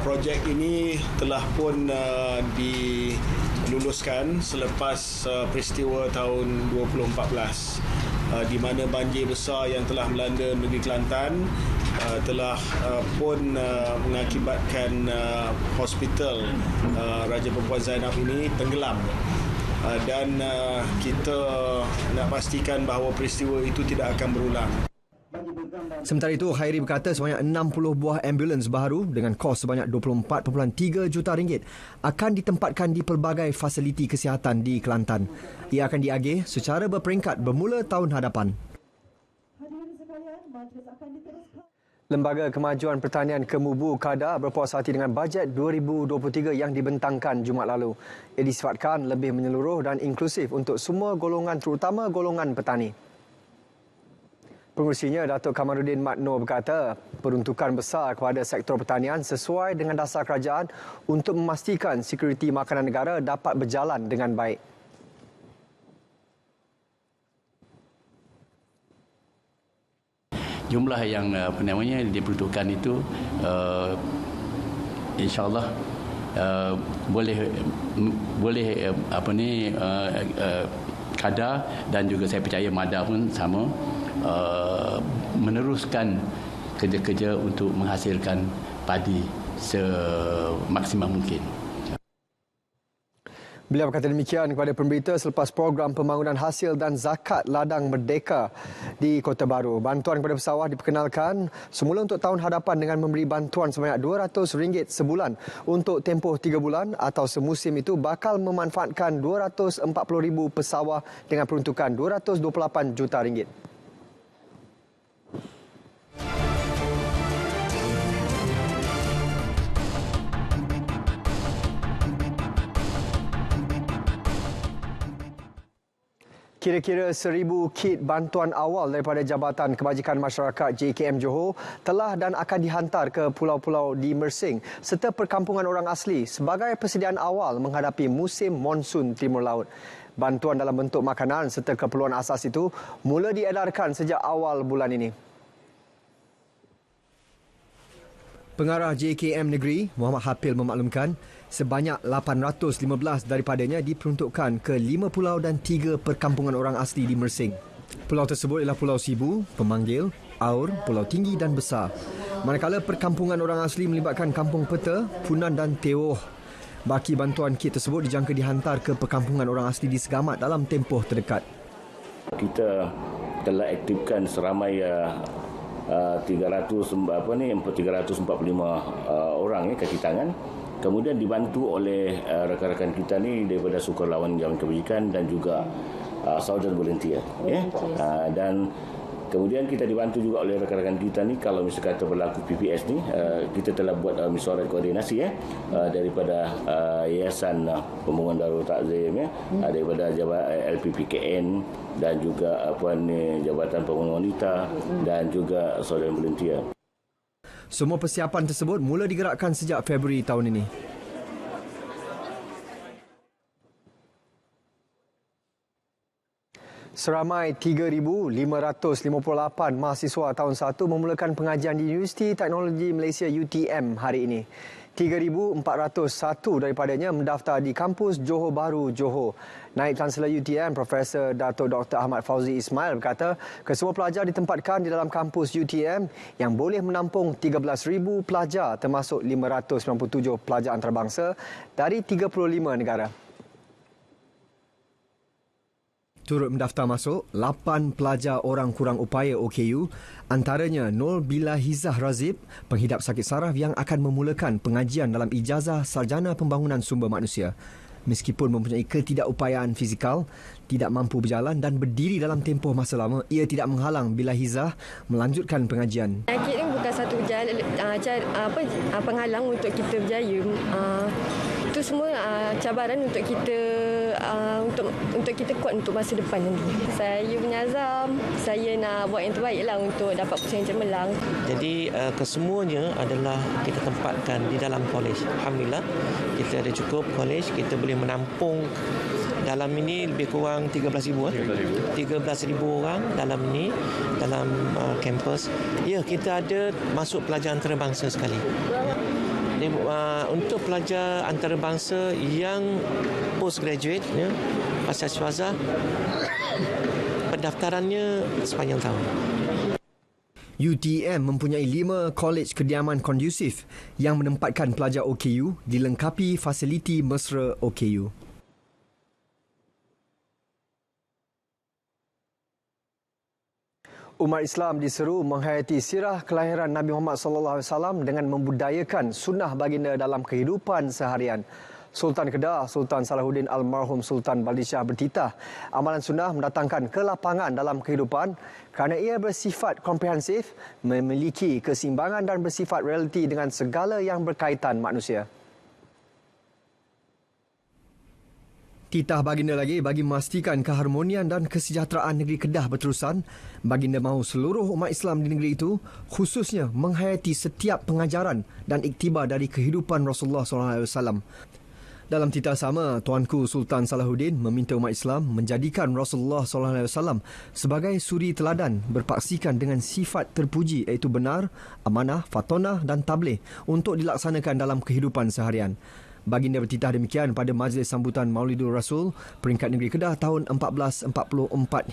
Projek ini telah pun diluluskan selepas peristiwa tahun 2014 di mana banjir besar yang telah melanda negeri Kelantan telah pun mengakibatkan hospital Raja Perempuan Zainab ini tenggelam dan kita nak pastikan bahawa peristiwa itu tidak akan berulang. Sementara itu, Khairi berkata sebanyak 60 buah ambulans baru dengan kos sebanyak RM24.3 juta akan ditempatkan di pelbagai fasiliti kesihatan di Kelantan. Ia akan diagih secara berperingkat bermula tahun hadapan. Lembaga Kemajuan Pertanian Kemubu Kada berpuas hati dengan bajet 2023 yang dibentangkan Jumaat lalu. Ia disifatkan lebih menyeluruh dan inklusif untuk semua golongan terutama golongan petani. Pengurusinya Datuk Kamaruddin Mat Noor berkata peruntukan besar kepada sektor pertanian sesuai dengan dasar kerajaan untuk memastikan sekuriti makanan negara dapat berjalan dengan baik. Jumlah yang diperuntukkan itu insya-Allah boleh kadar dan juga saya percaya MADA pun sama meneruskan kerja-kerja untuk menghasilkan padi semaksimum mungkin. Beliau berkata demikian kepada pemberita selepas program pembangunan hasil dan zakat ladang merdeka di Kota Baru. Bantuan kepada pesawah diperkenalkan semula untuk tahun hadapan dengan memberi bantuan sebanyak RM200 sebulan untuk tempoh 3 bulan atau semusim itu bakal memanfaatkan 240,000 pesawah dengan peruntukan RM228 juta. Kira-kira 1,000 kit bantuan awal daripada Jabatan Kebajikan Masyarakat JKM Johor telah dan akan dihantar ke pulau-pulau di Mersing serta perkampungan orang asli sebagai persediaan awal menghadapi musim monsun Timur Laut. Bantuan dalam bentuk makanan serta keperluan asas itu mula diedarkan sejak awal bulan ini. Pengarah JKM Negeri, Muhammad Hapil memaklumkan sebanyak 815 daripadanya diperuntukkan ke 5 pulau dan 3 perkampungan orang asli di Mersing. Pulau tersebut ialah Pulau Sibu, Pemanggil, Aur, Pulau Tinggi dan Besar. Manakala perkampungan orang asli melibatkan Kampung Peta, Funan dan Teoh. Baki bantuan kit tersebut dijangka dihantar ke perkampungan orang asli di Segamat dalam tempoh terdekat. Kita telah aktifkan seramai 345 orang kaki tangan. Kemudian dibantu oleh rakan-rakan kita ni daripada Sukarelawan Jabatan Kebajikan dan juga Southern Volunteer. Dan Kemudian kita dibantu juga oleh rakan-rakan kita ni, kalau misalkan berlaku PPS ni, kita telah buat mesyuarat koordinasi daripada Yayasan Pembangunan Darul Takzim, daripada LPPKN dan juga Jabatan Pembangunan Wanita dan juga Saudara Volunteer. Semua persiapan tersebut mula digerakkan sejak Februari tahun ini. Seramai 3,558 mahasiswa tahun 1 memulakan pengajian di Universiti Teknologi Malaysia UTM hari ini. 3,401 daripadanya mendaftar di kampus Johor Bahru, Johor. Naib Chancellor UTM, Profesor Dato' Dr. Ahmad Fauzi Ismail berkata, kesemua pelajar ditempatkan di dalam kampus UTM yang boleh menampung 13,000 pelajar termasuk 597 pelajar antarabangsa dari 35 negara. Turut mendaftar masuk 8 pelajar orang kurang upaya OKU, antaranya Nur Bilahizah Razib, penghidap sakit saraf yang akan memulakan pengajian dalam ijazah Sarjana Pembangunan Sumber Manusia. Meskipun mempunyai ketidakupayaan fizikal, tidak mampu berjalan dan berdiri dalam tempoh masa lama, ia tidak menghalang Bilahizah melanjutkan pengajian. Penyakit ini bukan satu penghalang untuk kita berjaya. Itu semua cabaran untuk kita untuk kita kuat untuk masa depan nanti. Saya punya azam, saya nak buat yang terbaiklah untuk dapat pusing cemerlang. Jadi kesemuanya adalah kita tempatkan di dalam kolej. Alhamdulillah kita ada cukup kolej, kita boleh menampung dalam ini lebih kurang 13,000 orang dalam ini, dalam kampus. Ya, kita ada masuk pelajar antarabangsa sekali. Untuk pelajar antarabangsa yang postgraduate, asaswaza, pendaftarannya sepanjang tahun. UTM mempunyai 5 kolej kediaman kondusif yang menempatkan pelajar OKU dilengkapi fasiliti mesra OKU. Umat Islam diseru menghayati sirah kelahiran Nabi Muhammad SAW dengan membudayakan sunnah baginda dalam kehidupan seharian. Sultan Kedah, Sultan Salahuddin Almarhum Sultan Baldisyah bertitah, amalan sunnah mendatangkan kelapangan dalam kehidupan kerana ia bersifat komprehensif, memiliki keseimbangan dan bersifat realiti dengan segala yang berkaitan manusia. Titah baginda lagi bagi memastikan keharmonian dan kesejahteraan negeri Kedah berterusan, baginda mahu seluruh umat Islam di negeri itu khususnya menghayati setiap pengajaran dan iktibar dari kehidupan Rasulullah SAW. Dalam titah sama, Tuanku Sultan Salahuddin meminta umat Islam menjadikan Rasulullah SAW sebagai suri teladan berpaksikan dengan sifat terpuji iaitu benar, amanah, fatonah dan tabligh untuk dilaksanakan dalam kehidupan seharian. Baginda bertitah demikian pada majlis sambutan Maulidul Rasul peringkat negeri Kedah tahun 1444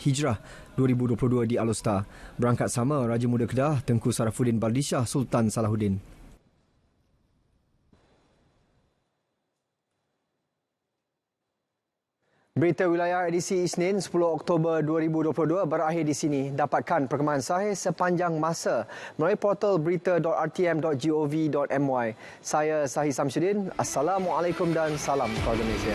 Hijrah 2022 di Alostar. Berangkat sama Raja Muda Kedah Tengku Sarafuddin Baldisyah Sultan Salahuddin. Berita Wilayah edisi Isnin 10 Oktober 2022 berakhir di sini. Dapatkan perkembangan sahih sepanjang masa melalui portal berita.rtm.gov.my. Saya Sahih Samsudin. Assalamualaikum dan salam keluarga Malaysia.